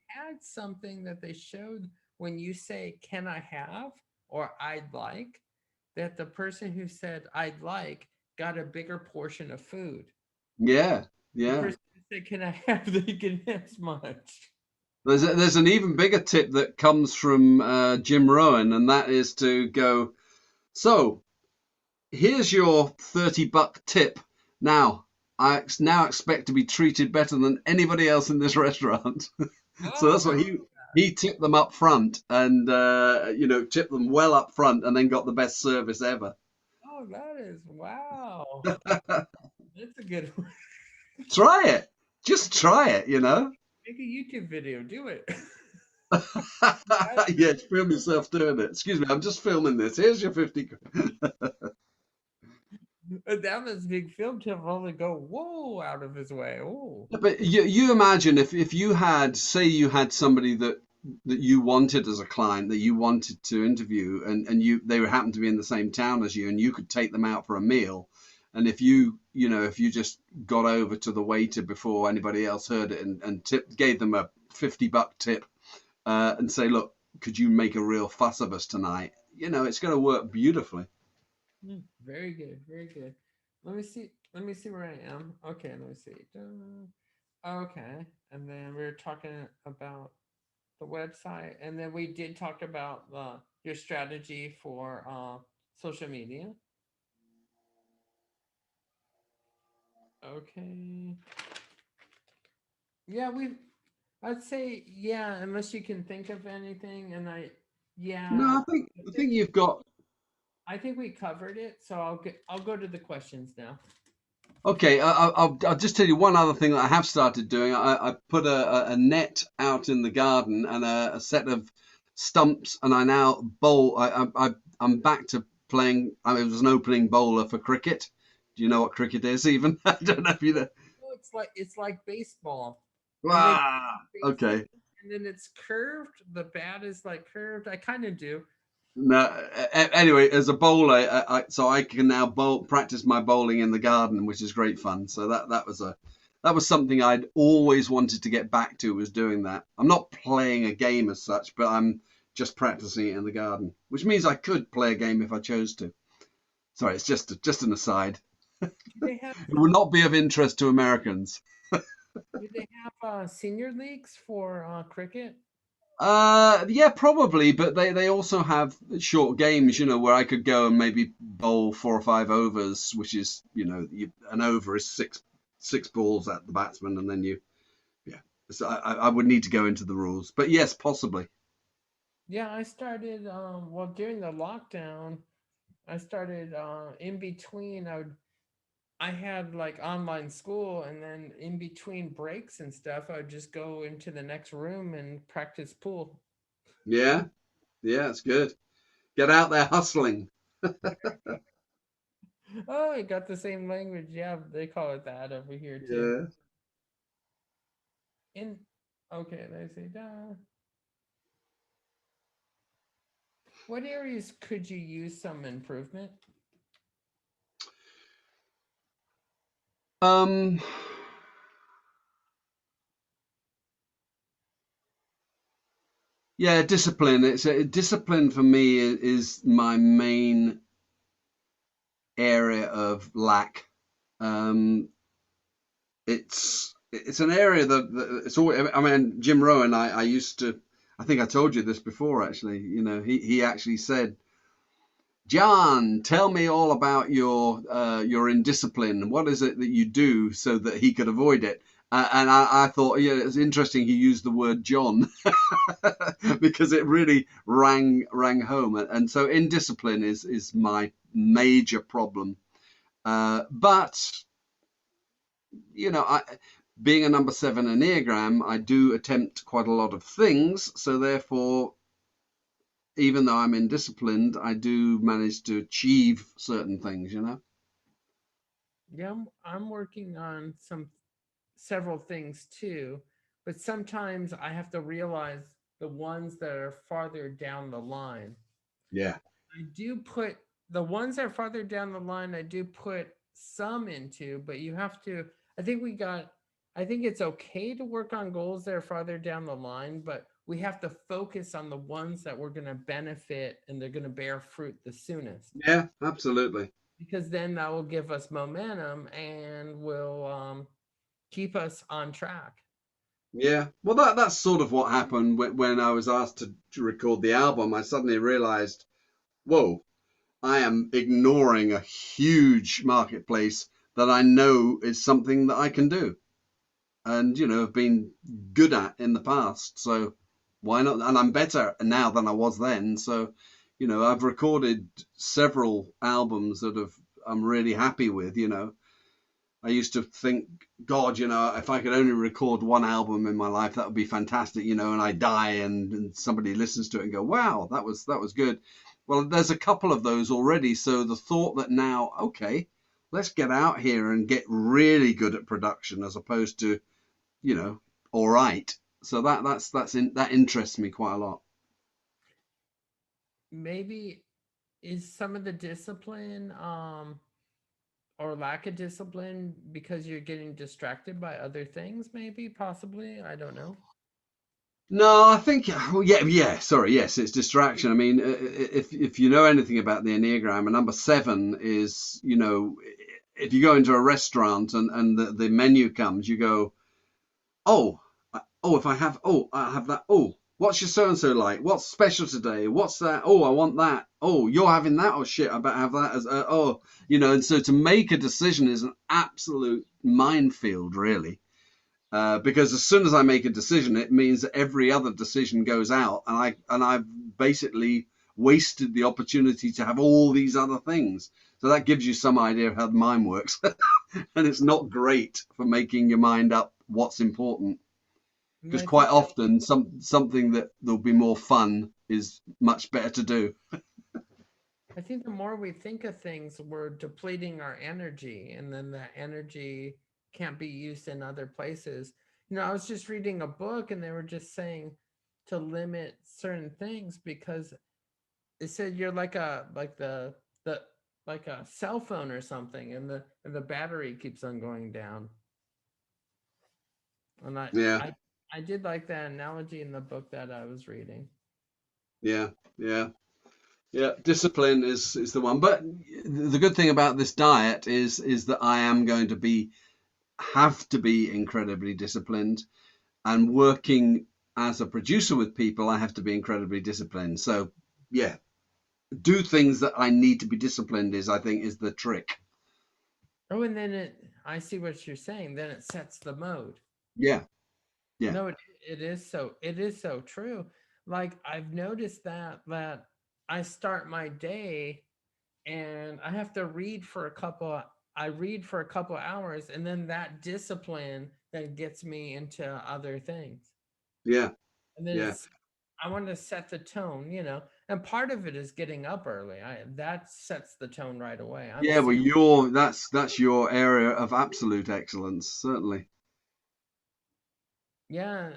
Speaker 1: had something that they showed when you say, "Can I have?" or "I'd like," that the person who said "I'd like" got a bigger portion of food.
Speaker 2: Yeah,
Speaker 1: The
Speaker 2: yeah.
Speaker 1: person who said "Can I have?" they can have as much.
Speaker 2: There's an even bigger tip that comes from Jim Rohn, and that is to go, so here's your $30 tip. Now, now expect to be treated better than anybody else in this restaurant. So
Speaker 1: Oh,
Speaker 2: that's what he tipped them up front, and tipped them well up front, and then got the best service ever.
Speaker 1: oh, that is wow. That's a good one.
Speaker 2: Try it, just try it.
Speaker 1: Make a YouTube video. Do it.
Speaker 2: Yeah, film yourself doing it. Excuse me, I'm just filming this. Here's your 50.
Speaker 1: That must big film to only go whoa out of his way. Oh,
Speaker 2: But you imagine if you had, say you had somebody that you wanted as a client that you wanted to interview, and they happened to be in the same town as you, and you could take them out for a meal, and if you just got over to the waiter before anybody else heard it, and gave them a $50 tip, and say, look, could you make a real fuss of us tonight? It's going to work beautifully.
Speaker 1: very good, very good. Let me see. Let me see where I am. Okay, let me see. Okay, and then we are talking about the website, and then we did talk about your strategy for social media. Okay. Yeah, I'd say yeah, unless you can think of anything, and yeah,
Speaker 2: No, I think
Speaker 1: I
Speaker 2: I
Speaker 1: think
Speaker 2: think you've got.
Speaker 1: I think we covered it. So I'll go to the questions now.
Speaker 2: Okay, I'll just tell you one other thing that I have started doing. I put a net out in the garden and a set of stumps, and I now bowl. I'm back to playing. I was an opening bowler for cricket. Do you know what cricket is? Even I don't know if you know.
Speaker 1: Oh, it's like baseball, and they
Speaker 2: Ah,
Speaker 1: face it,
Speaker 2: okay.
Speaker 1: and then it's curved. The bat is like curved. I kind of do.
Speaker 2: No, anyway, as a bowler, so I can now practice my bowling in the garden, which is great fun. So that was something I'd always wanted to get back to, was doing that. I'm not playing a game as such, but I'm just practicing it in the garden, which means I could play a game if I chose to. Sorry, it's just an aside.
Speaker 1: Do they have
Speaker 2: It would not be of interest to Americans.
Speaker 1: do they have senior leagues for cricket?
Speaker 2: Yeah, probably, but they also have short games, where I could go and maybe bowl 4 or 5 overs, which is, an over is six balls at the batsman, and then yeah. So I would need to go into the rules, but yes, possibly.
Speaker 1: Yeah, I started well during the lockdown. I started in between. I had like online school, and then in between breaks and stuff, I would just go into the next room and practice pool.
Speaker 2: Yeah, yeah, it's good. Get out there hustling.
Speaker 1: Oh, I got the same language. Yeah, they call it that over here too.
Speaker 2: Yeah.
Speaker 1: In okay, let's see. What areas could you use some improvement?
Speaker 2: Um, yeah, discipline. It's discipline for me is my main area of lack. Um, it's an area that it's all. I mean, Jim Rohn. I used to. I think I told you this before. Actually, he actually said, "John, tell me all about your indiscipline. What is it that you do?" So that he could avoid it. And I thought, yeah, it's interesting he used the word John because it really rang home. And so indiscipline is my major problem. But being a number 7 Enneagram, I do attempt quite a lot of things. So therefore, even though I'm indisciplined, I do manage to achieve certain things.
Speaker 1: Yeah, I'm working on several things too, but sometimes I have to realize the ones that are farther down the line.
Speaker 2: Yeah.
Speaker 1: I do put the ones that are farther down the line, I do put some into, but you have to, I think we got, I think it's okay to work on goals that are farther down the line, but we have to focus on the ones that we're going to benefit and they're going to bear fruit the soonest,
Speaker 2: Yeah, absolutely.
Speaker 1: because then that will give us momentum and will keep us on track.
Speaker 2: Yeah. Well, that's sort of what happened when I was asked to record the album. I suddenly realized, whoa, I am ignoring a huge marketplace that I know is something that I can do and, have been good at in the past. So why not? And I'm better now than I was then. So, I've recorded several albums that I'm really happy with. I used to think, God, if I could only record one album in my life, that would be fantastic, and I die and somebody listens to it and go, wow, that was good. Well, there's a couple of those already. So the thought that now, okay, let's get out here and get really good at production as opposed to, you know, all right. So that interests me quite a lot.
Speaker 1: Maybe is some of the discipline or lack of discipline because you're getting distracted by other things, maybe, possibly, I don't know.
Speaker 2: No, I think, well, yeah. Sorry, yes, it's distraction. I mean, if you know anything about the Enneagram, a number 7 is, if you go into a restaurant and the menu comes, you go, oh, if I have that. Oh, what's your so and so like? What's special today? What's that? Oh, I want that. Oh, you're having that. Oh shit, I better have that as. And so to make a decision is an absolute minefield, really. Because as soon as I make a decision, it means that every other decision goes out, and I've basically wasted the opportunity to have all these other things. So that gives you some idea of how the mind works, and it's not great for making your mind up what's important.
Speaker 1: And
Speaker 2: Because
Speaker 1: I
Speaker 2: quite
Speaker 1: think
Speaker 2: often, something that there'll be more fun is much better to do.
Speaker 1: I think the more we think of things, we're depleting our energy, and then that energy can't be used in other places. I was just reading a book, and they were just saying to limit certain things because it said you're the like a cell phone or something, and the battery keeps on going down. And
Speaker 2: Yeah,
Speaker 1: I did like that analogy in the book that I was reading.
Speaker 2: yeah, yeah. Yeah, discipline is the one. But the good thing about this diet is that I am going to have to be incredibly disciplined, and working as a producer with people, I have to be incredibly disciplined. So yeah, do things that I need to be disciplined is, I think, is the trick.
Speaker 1: Oh, and then I see what you're saying. Then it sets the mode.
Speaker 2: Yeah, yeah,
Speaker 1: No, it is so true. Like I've noticed that I start my day and I have to read for a couple I read for a couple hours, and then that discipline that gets me into other things.
Speaker 2: yeah,
Speaker 1: And then
Speaker 2: yeah.
Speaker 1: I want to set the tone. And part of it is getting up early. I That sets the tone right away. I'm
Speaker 2: Yeah, well,
Speaker 1: super
Speaker 2: that's your area of absolute excellence, certainly.
Speaker 1: Yeah,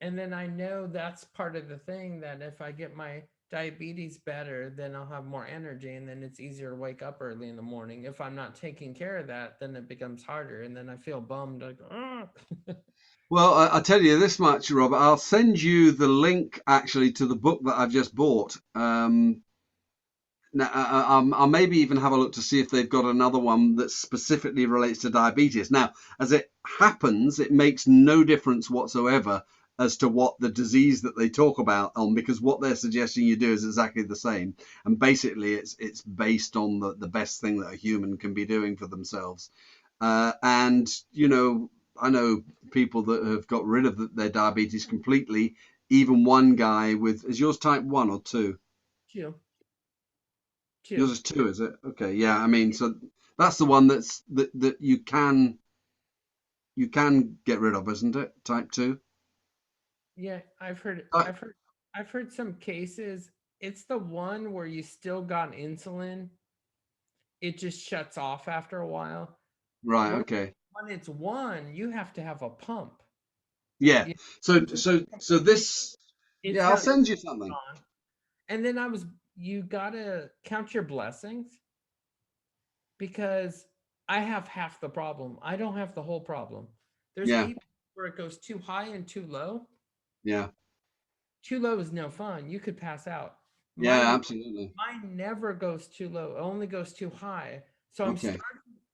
Speaker 1: and then I know that's part of the thing, that if I get my diabetes better, then I'll have more energy, and then it's easier to wake up early in the morning. If I'm not taking care of that, then it becomes harder, and then I feel bummed, like, oh.
Speaker 2: Well, I tell you this much, Robert. I'll send you the link actually to the book that I've just bought. Now, I'll maybe even have a look to see if they've got another one that specifically relates to diabetes. Now, as it happens, it makes no difference whatsoever as to what the disease that they talk about on, because what they're suggesting you do is exactly the same. And basically, it's based on the best thing that a human can be doing for themselves. And, I know people that have got rid of their diabetes completely. Even one guy with, is yours type 1 or 2?
Speaker 1: Two,
Speaker 2: Yours
Speaker 1: two.
Speaker 2: is 2, is it? Okay, yeah. I mean, so that's the one that you can get rid of, isn't it? Type 2.
Speaker 1: Yeah,
Speaker 2: Uh,
Speaker 1: I've heard some cases. It's the one where you still got insulin, it just shuts off after a while.
Speaker 2: right.
Speaker 1: When
Speaker 2: Okay.
Speaker 1: when it's one, you have to have a pump.
Speaker 2: Yeah.
Speaker 1: Yeah,
Speaker 2: So
Speaker 1: just
Speaker 2: so this.
Speaker 1: it's
Speaker 2: Yeah, I'll
Speaker 1: not
Speaker 2: send you something.
Speaker 1: on. And then you gotta count your blessings, because I have half the problem. I don't have the whole problem. There's
Speaker 2: Yeah.
Speaker 1: people where it goes too high and too low.
Speaker 2: Yeah.
Speaker 1: Too low is no fun. You could pass out.
Speaker 2: Yeah.
Speaker 1: Mine
Speaker 2: Absolutely.
Speaker 1: mine never goes too low. It only goes too high. So
Speaker 2: Okay.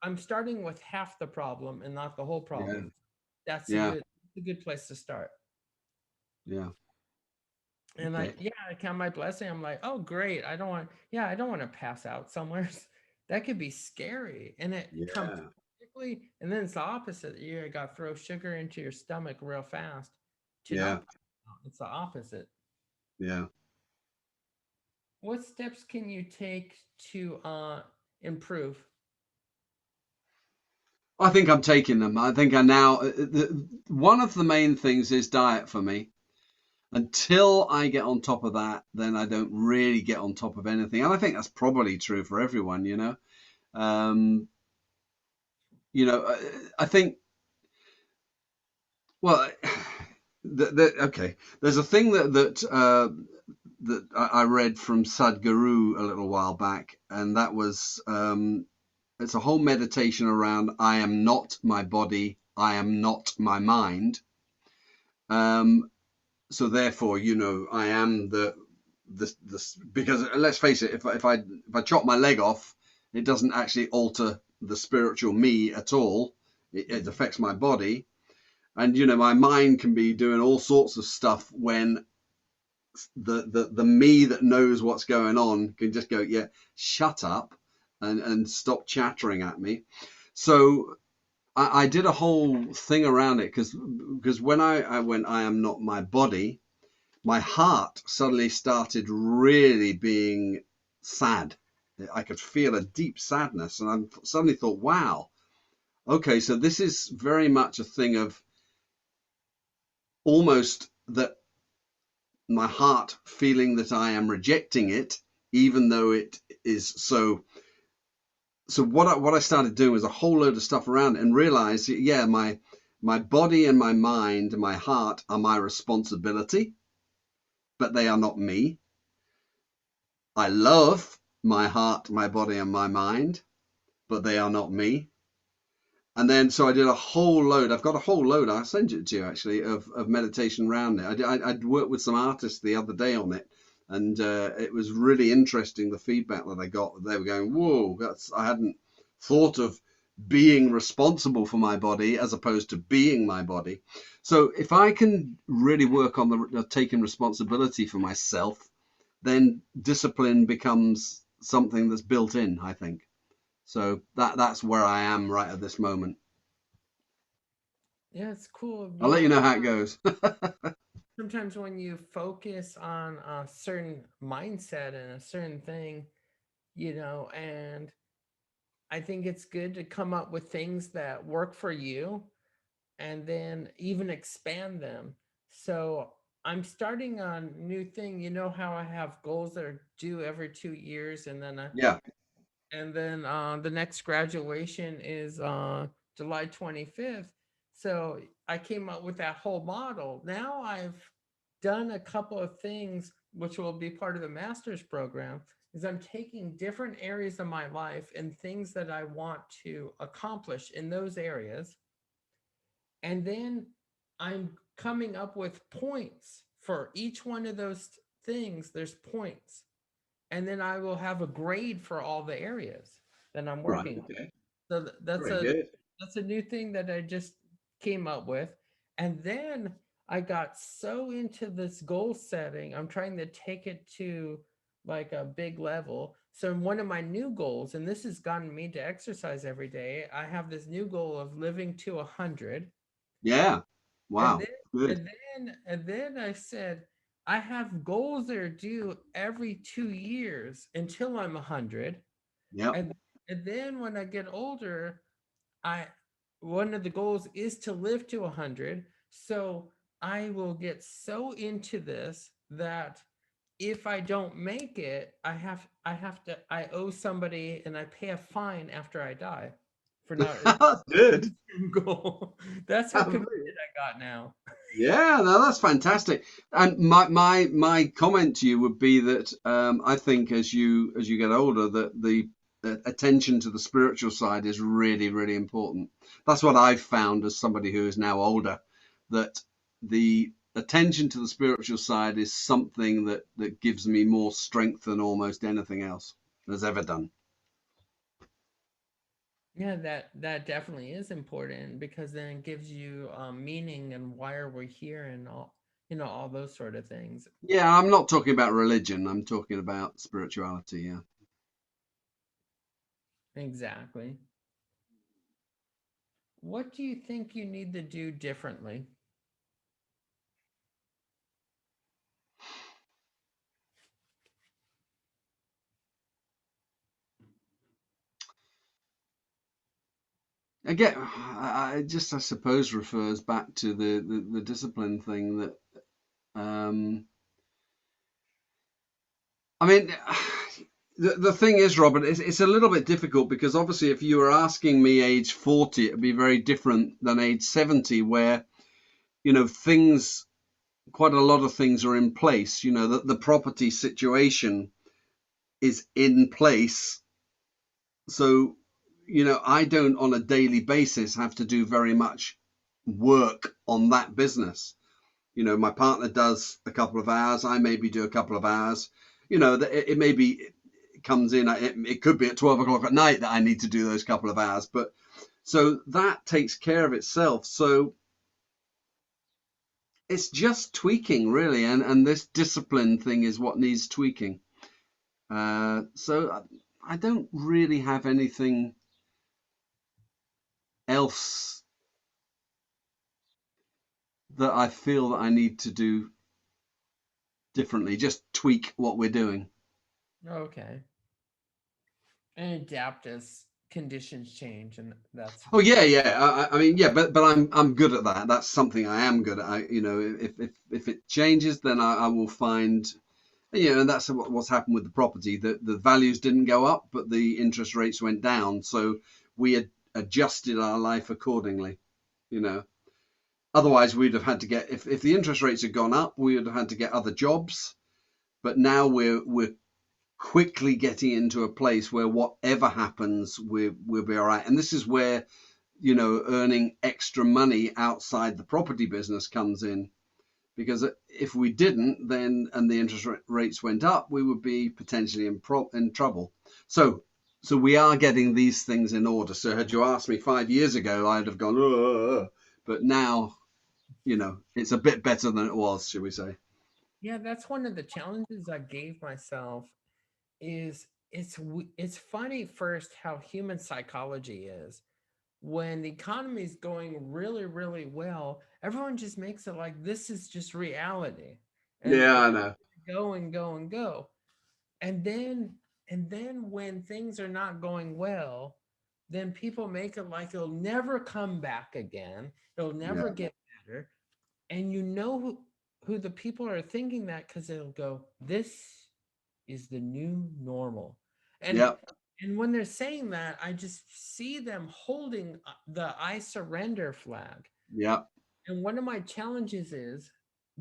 Speaker 1: I'm starting with half the problem and not the whole
Speaker 2: Yeah.
Speaker 1: problem. That's
Speaker 2: Yeah.
Speaker 1: a good place to start.
Speaker 2: Yeah.
Speaker 1: And
Speaker 2: Okay.
Speaker 1: I count my blessing. I'm like, oh great. I don't want to pass out somewhere. That could be scary. And it comes
Speaker 2: Yeah.
Speaker 1: quickly. And then it's the opposite. You got to throw sugar into your stomach real fast to
Speaker 2: Yeah.
Speaker 1: not pass out. It's the opposite.
Speaker 2: Yeah.
Speaker 1: What steps can you take to improve?
Speaker 2: I think I'm taking them. I think I now. One of the main things is diet for me. Until I get on top of that, then I don't really get on top of anything. And I think that's probably true for everyone. Um, I think, well, okay. There's a thing that I read from Sadhguru a little while back, and that was it's a whole meditation around I am not my body, I am not my mind. Um, so therefore, I am the because let's face it, if I chop my leg off, it doesn't actually alter the spiritual me at all. It
Speaker 1: Mhm.
Speaker 2: affects my body, and my mind can be doing all sorts of stuff when the me that knows what's going on can just go, yeah, shut up and stop chattering at me. So I did a whole thing around it because when I went, I am not my body, my heart suddenly started really being sad. I could feel a deep sadness, and I suddenly thought, wow, okay, so this is very much a thing of almost that my heart feeling that I am rejecting it, even though it is so. So what I started doing was a whole load of stuff around it and realized, yeah, my body and my mind and my heart are my responsibility, but they are not me. I love my heart, my body, and my mind, but they are not me. And then, so I did a whole load. I've got a whole load. I'll send it to you actually of meditation around it. I'd worked with some artists the other day on it, and it was really interesting the feedback that I got. They were going, "Whoa, I hadn't thought of being responsible for my body as opposed to being my body." So if I can really work on the taking responsibility for myself, then discipline becomes something that's built in, I think. So that's where I am right at this moment.
Speaker 1: Yeah, it's cool.
Speaker 2: I'll
Speaker 1: You
Speaker 2: let you
Speaker 1: know,
Speaker 2: know how it goes.
Speaker 1: sometimes when you focus on a certain mindset and a certain thing, and I think it's good to come up with things that work for you and then even expand them. So I'm starting a new thing. You know how I have goals that are due every 2 years,
Speaker 2: Yeah.
Speaker 1: the next graduation is July 25th. So I came up with that whole model. Now I've done a couple of things which will be part of the master's program is I'm taking different areas of my life and things that I want to accomplish in those areas, and then I'm coming up with points for each one of those things. There's points, and then I will have a grade for all the areas that I'm
Speaker 2: Right.
Speaker 1: working on.
Speaker 2: Okay.
Speaker 1: So
Speaker 2: Very good.
Speaker 1: that's a new thing that I just came up with. And then I got so into this goal setting, I'm trying to take it to like a big level. So one of my new goals, and this has gotten me to exercise every day, I have this new goal of living to 100.
Speaker 2: Yeah.
Speaker 1: And
Speaker 2: Wow.
Speaker 1: then
Speaker 2: Good.
Speaker 1: and then I said, I have goals that are due every 2 years until I'm 100.
Speaker 2: Yep.
Speaker 1: And then when I get older, I one of the goals is to live to 100. So I will get so into this that if I don't make it, I owe somebody and I pay a fine after I die for not
Speaker 2: Good.
Speaker 1: goal. That's how committed I got now.
Speaker 2: Yeah, no, that's fantastic. And my comment to you would be that I think as you get older, that the attention to the spiritual side is really, really important. That's what I've found as somebody who is now older, that the attention to the spiritual side is something that gives me more strength than almost anything else has ever done.
Speaker 1: Yeah, that definitely is important because then it gives you meaning and why are we here and all those sort of things.
Speaker 2: Yeah, I'm not talking about religion. I'm talking about spirituality. Yeah.
Speaker 1: Exactly. What do you think you need to do differently?
Speaker 2: Again, I just I suppose refers back to the discipline thing that I mean the thing is, Robert, it's a little bit difficult because obviously if you were asking me age 40, it would be very different than age 70 where things, quite a lot of things are in place. The property situation is in place. So I don't on a daily basis have to do very much work on that business. My partner does a couple of hours. I maybe do a couple of hours. It maybe it comes in. It could be at 12 o'clock at night that I need to do those couple of hours. But so that takes care of itself. So it's just tweaking, really. And this discipline thing is what needs tweaking. So I don't really have anything else that I feel that I need to do differently. Just tweak what we're doing.
Speaker 1: Okay. And adapt as conditions change, and that's
Speaker 2: Oh yeah, yeah. I mean, yeah, but I'm good at that. That's something I am good at. If it changes, then I will find. And that's what's happened with the property. The values didn't go up, but the interest rates went down. So we had adjusted our life accordingly. You know, otherwise we'd have had to get if the interest rates had gone up, we would have had to get other jobs. But now we're quickly getting into a place where whatever happens, we'll be all right. And this is where earning extra money outside the property business comes in, because if we didn't, then and the interest rates went up, we would be potentially in trouble. So we are getting these things in order. So had you asked me 5 years ago, I'd have gone, "Ugh," but now it's a bit better than it was, should we say?
Speaker 1: yeah, that's one of the challenges I gave myself. Is it's funny first how human psychology is. When the economy is going really, really well, everyone just makes it like this is just reality, and
Speaker 2: Yeah,
Speaker 1: it's
Speaker 2: I know.
Speaker 1: go and go and go. And then when things are not going well, then people make it like it'll never come back again. It'll never
Speaker 2: Yeah,
Speaker 1: get better. And you know who the people are thinking that, because it'll go, this is the new normal. And
Speaker 2: yeah,
Speaker 1: and when they're saying that, I just see them holding the I surrender flag.
Speaker 2: yeah,
Speaker 1: And one of my challenges is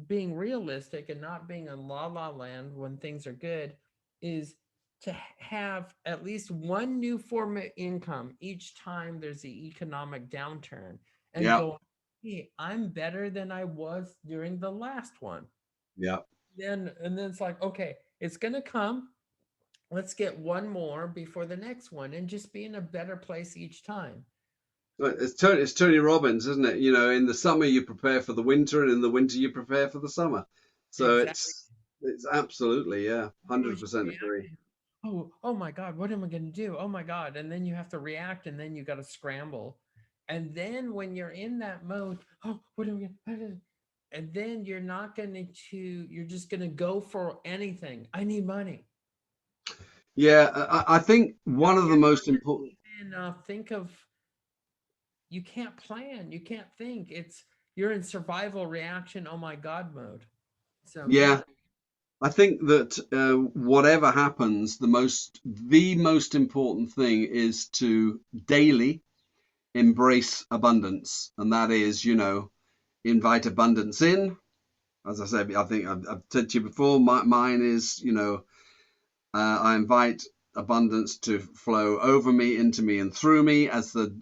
Speaker 1: being realistic and not being in la la land when things are good, is to have at least one new form of income each time there's the economic downturn, and
Speaker 2: yeah,
Speaker 1: go, hey, I'm better than I was during the last one.
Speaker 2: yeah.
Speaker 1: And then it's like, okay, it's gonna come. Let's get one more before the next one and just be in a better place each time.
Speaker 2: But it's Tony Robbins, isn't it? In the summer you prepare for the winter, and in the winter you prepare for the summer. So
Speaker 1: Exactly.
Speaker 2: it's absolutely, yeah,
Speaker 1: Otherwise,
Speaker 2: 100%
Speaker 1: you're
Speaker 2: agree.
Speaker 1: reacting. Oh my God, what am I going to do? Oh my God. And then you have to react, and then you got to scramble. And then when you're in that mode, oh, what am I going to, and then you're not going to, you're just going to go for anything. I need money.
Speaker 2: Yeah, I think one of
Speaker 1: You're
Speaker 2: the
Speaker 1: not
Speaker 2: most important.
Speaker 1: going to even think of, you can't plan, you can't think. You're in survival reaction, oh my God mode. So,
Speaker 2: Yeah,
Speaker 1: yeah.
Speaker 2: I think that whatever happens, the most important thing is to daily embrace abundance, and that is, invite abundance in. As I said, I think I've said to you before, mine is, I invite abundance to flow over me, into me, and through me as the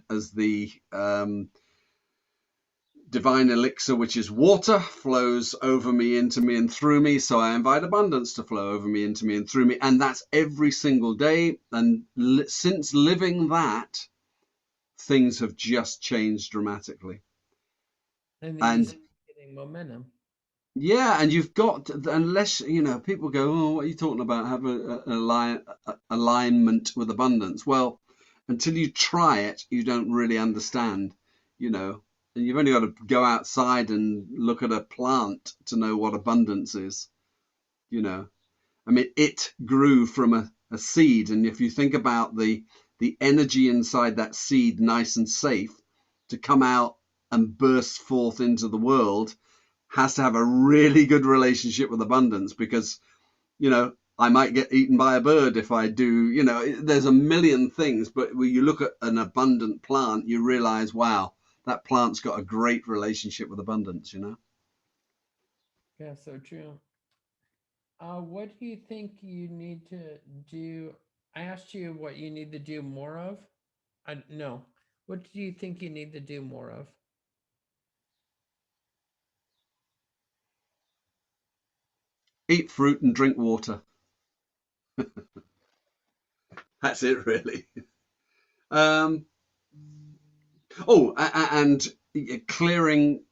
Speaker 2: divine elixir, which is water, flows over me, into me, and through me. So I invite abundance to flow over me, into me, and through me. And that's every single day. And since living that, things have just changed dramatically.
Speaker 1: And then you
Speaker 2: And
Speaker 1: start getting momentum.
Speaker 2: yeah, and you've got unless people go, oh, what are you talking about? Have a alignment with abundance. Well, until you try it, you don't really understand, you know. And you've only got to go outside and look at a plant to know what abundance is, you know. I mean, it grew from a seed, and if you think about the energy inside that seed, nice and safe, to come out and burst forth into the world, has to have a really good relationship with abundance, because I might get eaten by a bird if I do. There's a million things, but when you look at an abundant plant, you realize, wow, that plant's got a great relationship with abundance.
Speaker 1: Yeah, so true. What do you think you need to do? I asked you what you need to do more of. I no. What do you think you need to do more of?
Speaker 2: Eat fruit and drink water. That's it, really. um oh, and clearing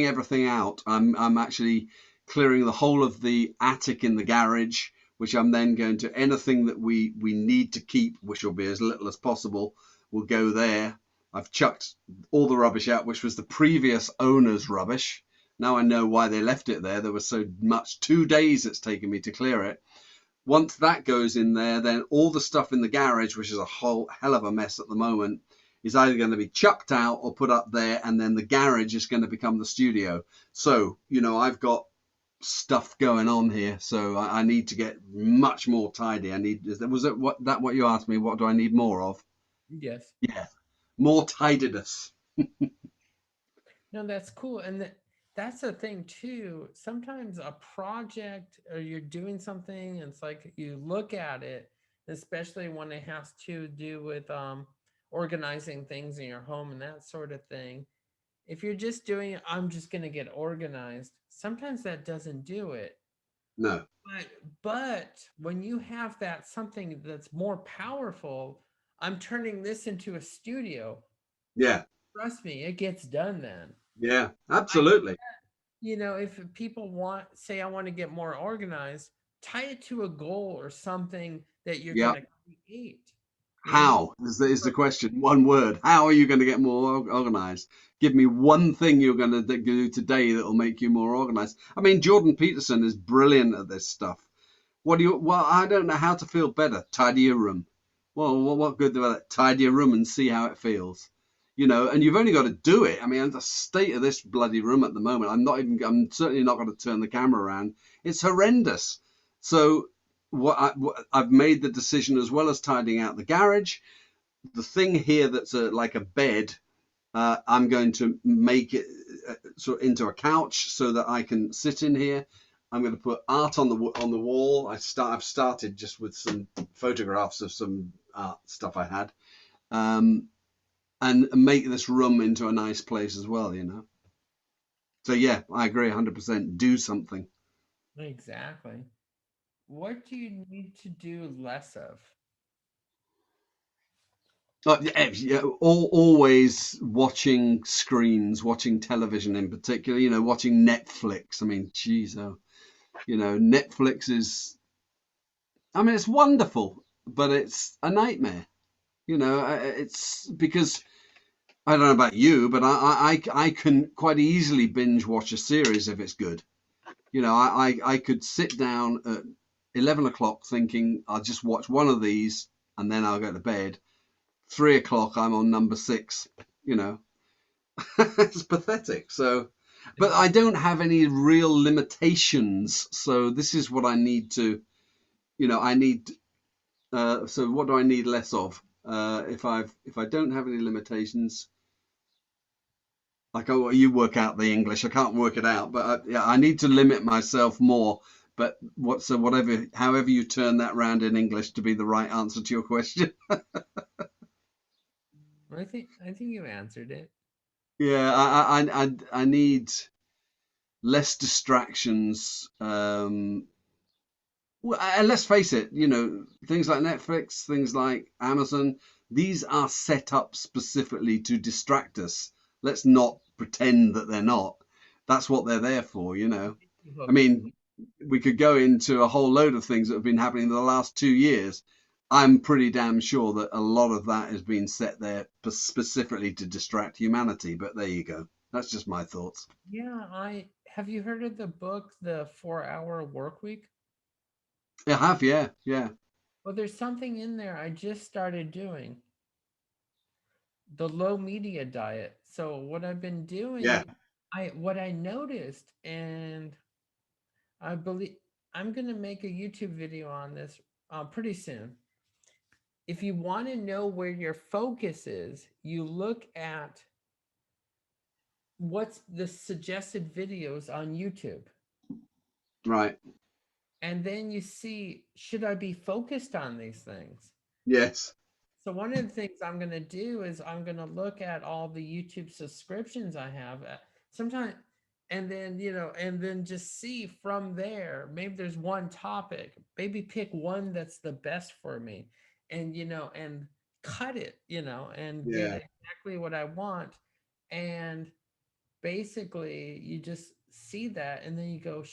Speaker 2: everything out. I'm actually clearing the whole of the attic in the garage, which I'm then going to, anything that we need to keep, which will be as little as possible, will go there. I've chucked all the rubbish out, which was the previous owner's rubbish. Now I know why they left it there. There was so much. 2 days it's taken me to clear it. Once that goes in there, then all the stuff in the garage, which is a whole hell of a mess at the moment, is either going to be chucked out or put up there, and then the garage is going to become the studio. So, I've got stuff going on here, so I need to get much more tidy. Was it what you asked me? What do I need more of?
Speaker 1: Yes.
Speaker 2: Yeah, more tidiness.
Speaker 1: No, that's cool. And that's the thing too. Sometimes a project or you're doing something, and it's like you look at it, especially when it has to do with organizing things in your home and that sort of thing. If you're just doing it, I'm just gonna get organized. Sometimes that doesn't do it.
Speaker 2: No,
Speaker 1: But when you have that something that's more powerful, I'm turning this into a studio.
Speaker 2: yeah,
Speaker 1: Trust me, it gets done then.
Speaker 2: yeah,
Speaker 1: I
Speaker 2: absolutely.
Speaker 1: if people say I want to get more organized, tie it to a goal or something that you're
Speaker 2: Yeah.
Speaker 1: gonna create. You know,
Speaker 2: How is the question? One word. How are you going to get more organized? Give me one thing you're going to do today that will make you more organized. I mean, Jordan Peterson is brilliant at this stuff. Well, I don't know how to feel better. Tidy your room. Well, what good about it? Tidy your room and see how it feels. And you've only got to do it. I mean, the state of this bloody room at the moment, I'm certainly not going to turn the camera around. It's horrendous. So I've made the decision, as well as tidying out the garage, the thing here that's like a bed, I'm going to make it sort of into a couch so that I can sit in here. I'm going to put art on the wall. I've started just with some photographs of some art stuff I had, and make this room into a nice place as well. So yeah, I agree 100%. Do something.
Speaker 1: exactly. What do you need to do less of?
Speaker 2: Yeah, yeah, always watching screens, watching television in particular. Watching Netflix. I mean, geez, Netflix is. I mean, it's wonderful, but it's a nightmare. It's because I don't know about you, but I can quite easily binge watch a series if it's good. I could sit down at 11 o'clock thinking I'll just watch one of these and then I'll go to bed. 3 o'clock, I'm on number six. You know, it's pathetic. So, but I don't have any real limitations. So this is what I need to. I need. So what do I need less of? If I don't have any limitations, like, oh, you work out the English. I can't work it out, but yeah, I need to limit myself more. But however you turn that round in English to be the right answer to your question.
Speaker 1: I think you answered it.
Speaker 2: Yeah, I need less distractions. And let's face it, things like Netflix, things like Amazon, these are set up specifically to distract us. Let's not pretend that they're not. That's what they're there for.
Speaker 1: You
Speaker 2: I
Speaker 1: hooked.
Speaker 2: mean, we could go into a whole load of things that have been happening in the last 2 years. I'm pretty damn sure that a lot of that has been set there specifically to distract humanity. But there you go. That's just my thoughts.
Speaker 1: Yeah, I have you heard of the book, The 4 Hour Work Week?
Speaker 2: I have, yeah, yeah,
Speaker 1: Well, there's something in there I just started doing, the low media diet. So what I've been
Speaker 2: yeah.
Speaker 1: doing, I noticed, and I believe I'm gonna make a YouTube video on this pretty soon. If you want to know where your focus is, you look at what's the suggested videos on YouTube.
Speaker 2: Right.
Speaker 1: And then you see, should I be focused on these things?
Speaker 2: Yes.
Speaker 1: So one of the things I'm going to do is I'm going to look at all the YouTube subscriptions I have sometimes, and then, and then just see from there, maybe there's one topic, maybe pick one that's the best for me, and, and cut it, and get
Speaker 2: Yeah.
Speaker 1: exactly what I want. And basically you just see that, and then you go,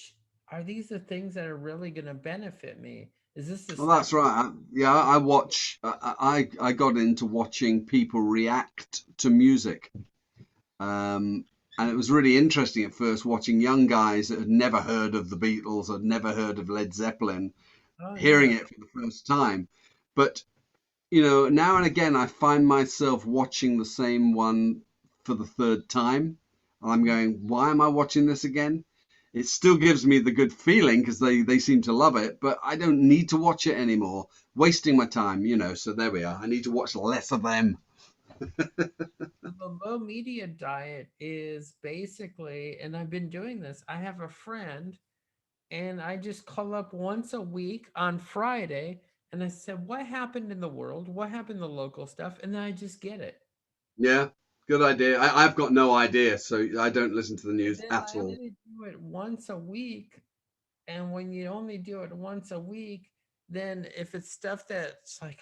Speaker 1: are these the things that are really going to benefit me? Is this the
Speaker 2: Well,
Speaker 1: stuff?
Speaker 2: that's right. Yeah, I watch. I got into watching people react to music, and it was really interesting at first watching young guys that had never heard of the Beatles, had never heard of Led Zeppelin,
Speaker 1: Oh
Speaker 2: hearing
Speaker 1: yeah.
Speaker 2: it for the first time. But now and again, I find myself watching the same one for the third time. And I'm
Speaker 1: Mhm.
Speaker 2: going, why am I watching this again? It still gives me the good feeling because they seem to love it, but I don't need to watch it anymore. Wasting my time. So there we are. I need to watch less of them.
Speaker 1: The low media diet is basically, and I've been doing this. I have a friend, and I just call up once a week on Friday, and I said, "What happened in the world? What happened in the local stuff?" And then I just get it.
Speaker 2: Yeah, good idea. I've got no idea, so I don't listen to the
Speaker 1: And
Speaker 2: news
Speaker 1: then
Speaker 2: at
Speaker 1: I
Speaker 2: all.
Speaker 1: only do it once a week. And when you only do it once a week, then if it's stuff that's like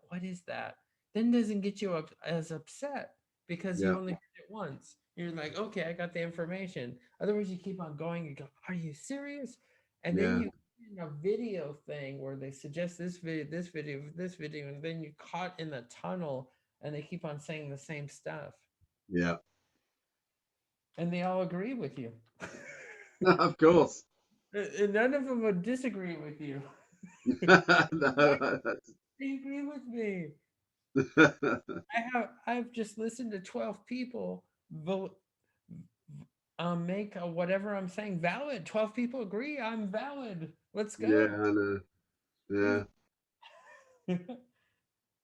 Speaker 1: what is that? Then doesn't get you as upset because you
Speaker 2: Yeah,
Speaker 1: only heard it once. You're like, okay, I got the information. Otherwise, you keep on going. You go, are you serious? And then
Speaker 2: yeah,
Speaker 1: you in a video thing where they suggest this video, this video, this video, and then you caught in the tunnel, and they keep on saying the same stuff,
Speaker 2: yeah.
Speaker 1: and they all agree with you.
Speaker 2: Of course.
Speaker 1: And none of them would disagree with you. What?
Speaker 2: No,
Speaker 1: They agree with me. I've just listened to 12 people make whatever I'm saying valid. 12 people agree I'm valid. Let's
Speaker 2: yeah,
Speaker 1: go.
Speaker 2: I know. Yeah.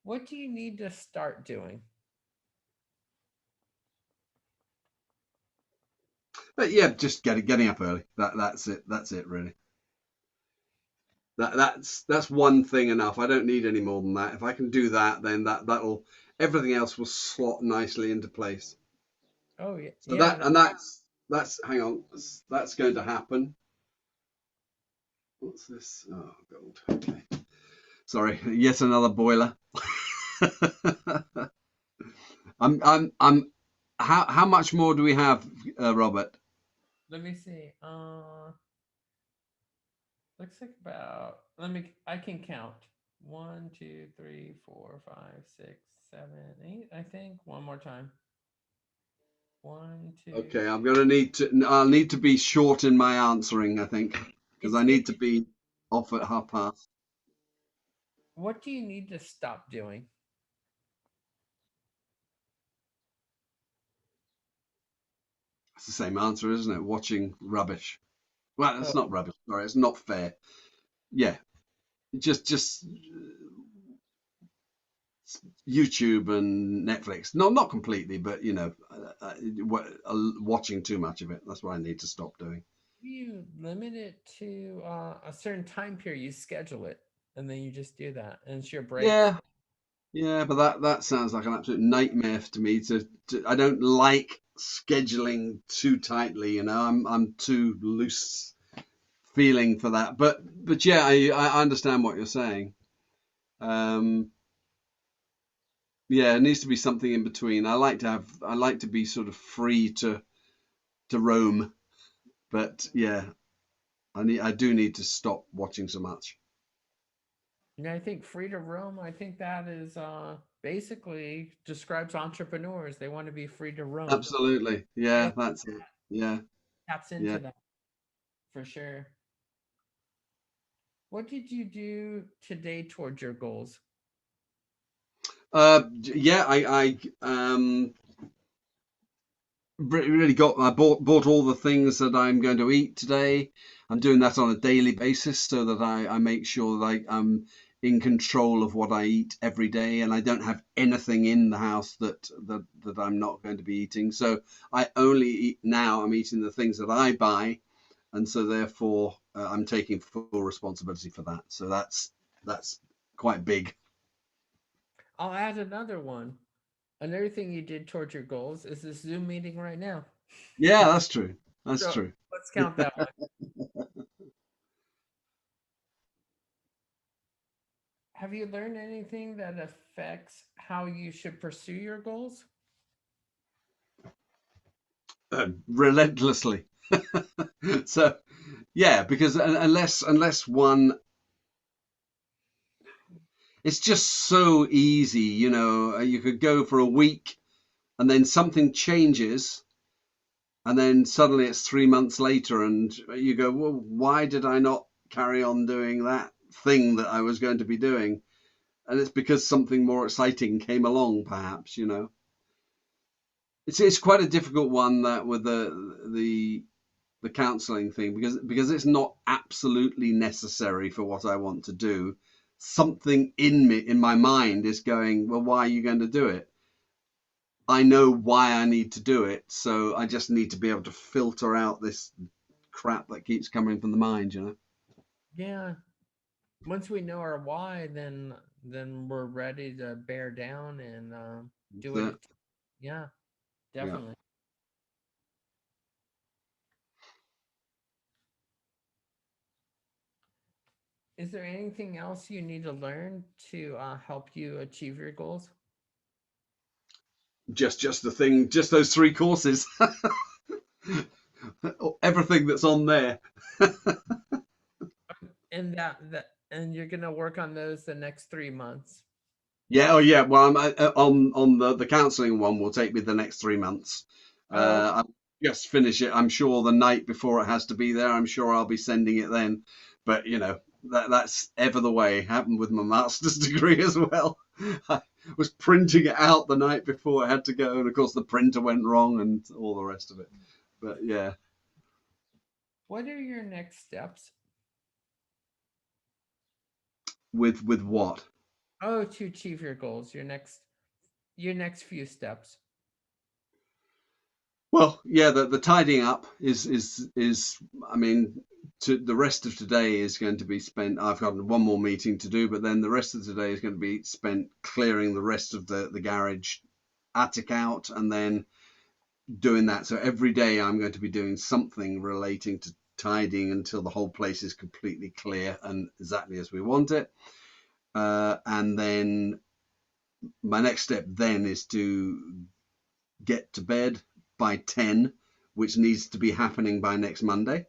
Speaker 1: What do you need to start doing?
Speaker 2: But yeah, just getting up early. That's it. That's it, really. That's one thing enough. I don't need any more than that. If I can do that, then that'll everything else will slot nicely into place.
Speaker 1: Oh yeah,
Speaker 2: So
Speaker 1: yeah.
Speaker 2: that's hang on, that's going to happen. What's this? Oh, gold. Okay. Sorry, yet another boiler. I'm. How much more do we have, Robert?
Speaker 1: Let me see. Looks like about. Let me. I can count. One, two, three, four, five, six, seven, eight. I think one more time. One, two.
Speaker 2: Okay, I'm gonna need to. I'll need to be short in my answering, I think, because
Speaker 1: It's
Speaker 2: I
Speaker 1: it.
Speaker 2: need to be off at 1:30.
Speaker 1: What do you need to stop doing?
Speaker 2: It's the same answer, isn't it? Watching rubbish. Well, it's
Speaker 1: Oh,
Speaker 2: not rubbish. Sorry, it's not fair. Yeah, just YouTube and Netflix. No, not completely, but watching too much of it. That's what I need to stop doing.
Speaker 1: you limit it to a certain time period. You schedule it, and then you just do that, and it's your breaks.
Speaker 2: Yeah, yeah, but that sounds like an absolute nightmare to me. I don't like scheduling too tightly. I'm too loose feeling for that. But yeah, I understand what you're saying. Um, yeah, it needs to be something in between. I like to be sort of free to roam. But yeah, I do need to stop watching so much.
Speaker 1: And I think free to roam. I think that is basically describes entrepreneurs. They want to be free to roam.
Speaker 2: Absolutely. Yeah,
Speaker 1: This
Speaker 2: that's it. Yeah,
Speaker 1: taps
Speaker 2: yeah.
Speaker 1: into that for sure. What did you do today towards your goals?
Speaker 2: Yeah, really got I bought all the things that I'm going to eat today. I'm doing that on a daily basis so that I make sure that I'm in control of what I eat every day, and I don't have anything in the house that I'm not going to be eating. So I only eat now. I'm eating the things that I buy, and so therefore I'm taking full responsibility for that. So that's quite big.
Speaker 1: I'll add another one. Another thing you did towards your goals is this Zoom meeting right now.
Speaker 2: Yeah, that's true. That's
Speaker 1: So
Speaker 2: true.
Speaker 1: let's count that one. Have you learned anything that affects how you should pursue your goals?
Speaker 2: Relentlessly. So yeah, because unless one, it's just so easy. You could go for a week and then something changes, and then suddenly it's 3 months later, and you go, well, why did I not carry on doing that? thing that I was going to be doing, and it's because something more exciting came along, perhaps. It's quite a difficult one, that with the counseling thing, because it's not absolutely necessary for what I want to do. Something in my mind is going, well, why are you going to do it? I know why I need to do it, so I just need to be able to filter out this crap that keeps coming from the mind.
Speaker 1: Yeah. Once we know our why, then we're ready to bear down and do what
Speaker 2: So,
Speaker 1: it. Yeah,
Speaker 2: yeah.
Speaker 1: definitely. Is there anything else you need to learn to help you achieve your goals?
Speaker 2: Just the thing, just those three courses, everything that's on there.
Speaker 1: And and you're gonna work on those the next 3 months.
Speaker 2: Yeah, oh yeah. Well, I'm on the counselling one will take me the next 3 months.
Speaker 1: Oh,
Speaker 2: I'll just finish it. I'm sure the night before it has to be there. I'm sure I'll be sending it then. But that's ever the way. Happened with my master's degree as well. I was printing it out the night before I had to go, and of course the printer went wrong and all the rest of it. But yeah,
Speaker 1: what are your next steps?
Speaker 2: with what?
Speaker 1: Oh, to achieve your goals, your next few steps.
Speaker 2: Well, yeah, the tidying up is I mean, the rest of today is going to be spent. I've got one more meeting to do, but then the rest of today is going to be spent clearing the rest of the garage attic out, and then doing that. So every day I'm going to be doing something relating to tidying until the whole place is completely clear and exactly as we want it. And then my next step then is to get to bed by 10, which needs to be happening by next Monday.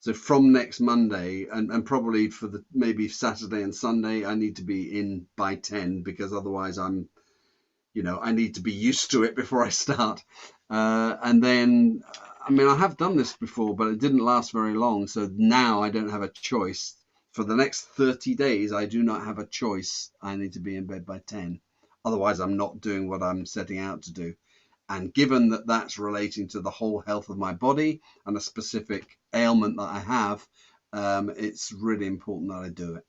Speaker 2: So from next Monday, and probably for the maybe Saturday and Sunday, I need to be in by 10, because otherwise I need to be used to it before I start. And then, I mean, I have done this before, but it didn't last very long. So now I don't have a choice. For the next 30 days, I do not have a choice. I need to be in bed by 10. Otherwise, I'm not doing what I'm setting out to do. And given that that's relating to the whole health of my body and a specific ailment that I have, it's really important that I do it.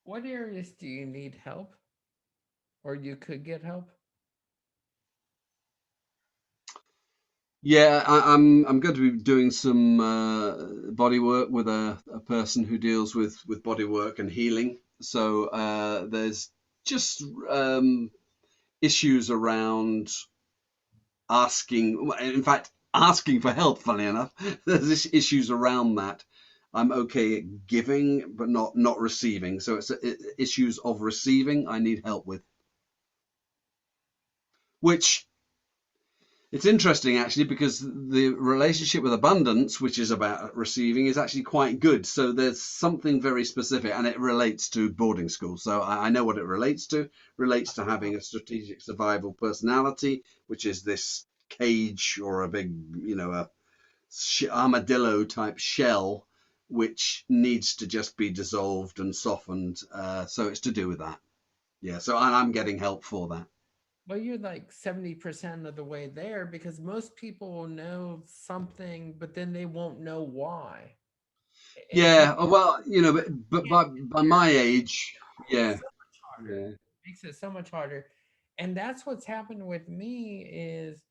Speaker 1: What areas do you need help, or you could get help?
Speaker 2: Yeah, I'm going to be doing some body work with a person who deals with body work and healing. So there's just issues around asking, in fact, asking for help. Funny enough, there's issues around that. I'm okay at giving, but not receiving. So it's issues of receiving I need help with, which it's interesting actually, because the relationship with abundance, which is about receiving, is actually quite good. So there's something very specific, and it relates to boarding school. So I know what it relates to. Relates to having a strategic survival personality, which is this cage or a big, a armadillo type shell, which needs to just be dissolved and softened. So it's to do with that. Yeah. So I'm getting help for that.
Speaker 1: Well, you're like 70% of the way there because most people will know something, but then they won't know why. And so
Speaker 2: Yeah, well, but
Speaker 1: can't
Speaker 2: by my age, yeah,
Speaker 1: so much harder.
Speaker 2: yeah,
Speaker 1: Makes it so much harder. And that's what's happened with me is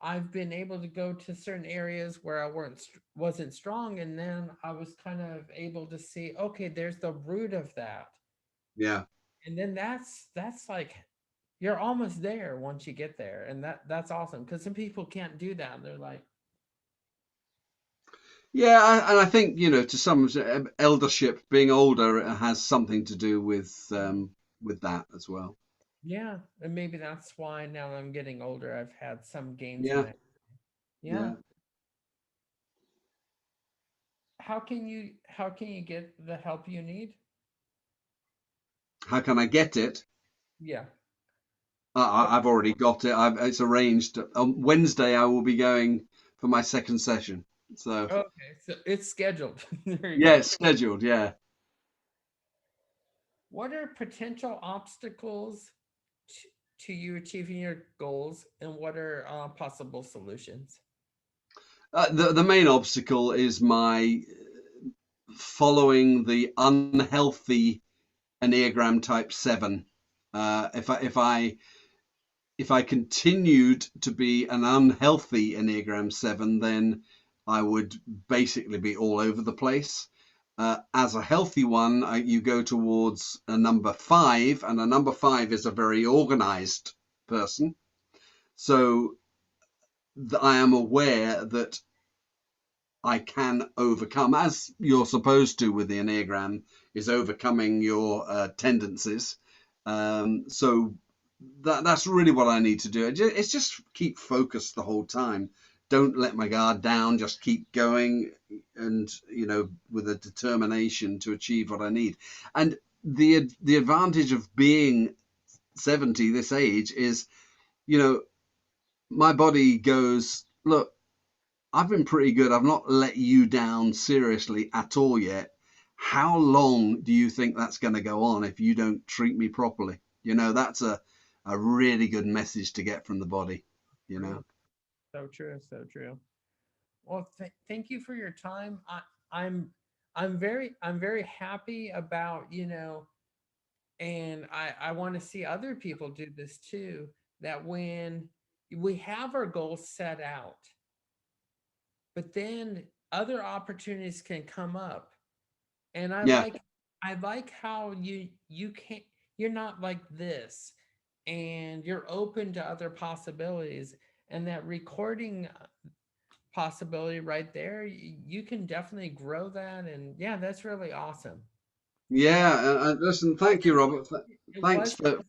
Speaker 1: I've been able to go to certain areas where I wasn't strong, and then I was kind of able to see, okay, there's the root of that.
Speaker 2: yeah,
Speaker 1: And then that's like you're almost there once you get there. And that's awesome because some people can't do that. They're like,
Speaker 2: yeah. And I think to some eldership, being older, has something to do with that as well.
Speaker 1: yeah, and maybe that's why now that I'm getting older, I've had some gains in
Speaker 2: Yeah,
Speaker 1: that. Yeah.
Speaker 2: yeah.
Speaker 1: How can you get the help you need?
Speaker 2: How can I get it?
Speaker 1: Yeah.
Speaker 2: I've already got it. It's arranged. On Wednesday, I will be going for my second session. So
Speaker 1: Okay, so it's scheduled. There you
Speaker 2: yeah,
Speaker 1: go.
Speaker 2: it's scheduled. Yeah.
Speaker 1: What are potential obstacles to, to you achieving your goals, and what are possible solutions?
Speaker 2: The main obstacle is my following the unhealthy Enneagram Type 7. If I continued to be an unhealthy Enneagram 7, then I would basically be all over the place. As a healthy one, you go towards a number 5, and a number 5 is a very organized person. So I am aware that I can overcome, as you're supposed to with the Enneagram, is overcoming your tendencies. So that's really what I need to do. It's just keep focused the whole time. Don't let my guard down. Just keep going, and with a determination to achieve what I need. And the advantage of being 70 this age is, you know, my body goes, look, I've been pretty good. I've not let you down seriously at all yet. How long do you think that's going to go on if you don't treat me properly? That's a really good message to get from the body, you
Speaker 1: True.
Speaker 2: know.
Speaker 1: So true. So true. Well, thank you for your time. I'm I'm very happy about and I want to see other people do this too. That when we have our goals set out, but then other opportunities can come up, and
Speaker 2: Yeah.
Speaker 1: I like how you can't you're not like this, and you're open to other possibilities, and that recording possibility right there, you can definitely grow that, and yeah, that's really awesome. And
Speaker 2: Yeah. Listen, thank you,
Speaker 1: wasn't
Speaker 2: Robert.
Speaker 1: it
Speaker 2: Thanks
Speaker 1: wasn't
Speaker 2: for.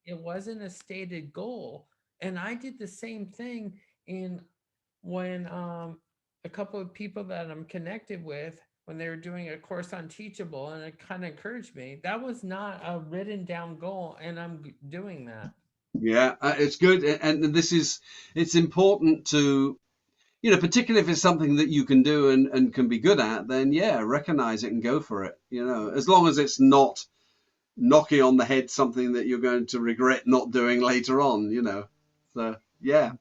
Speaker 1: it wasn't a stated goal, and I did the same thing in when a couple of people that I'm connected with, when they were doing a course on Teachable, and it kind of encouraged me. That was not a written down goal, and I'm doing that.
Speaker 2: Yeah, it's good. And it's important to, particularly if it's something that you can do and can be good at, then yeah, recognize it and go for it. As long as it's not knocking on the head something that you're going to regret not doing later on. So, yeah.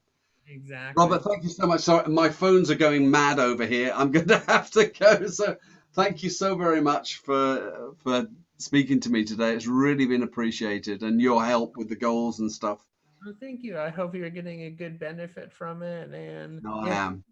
Speaker 2: Robert,
Speaker 1: Exactly.
Speaker 2: thank you so much. Sorry, my phones are going mad over here. I'm going to have to go. So, thank you so very much for speaking to me today. It's really been appreciated, and your help with the goals and stuff.
Speaker 1: Well, thank you. I hope you're getting a good benefit from it, and
Speaker 2: No, I
Speaker 1: yeah,
Speaker 2: am.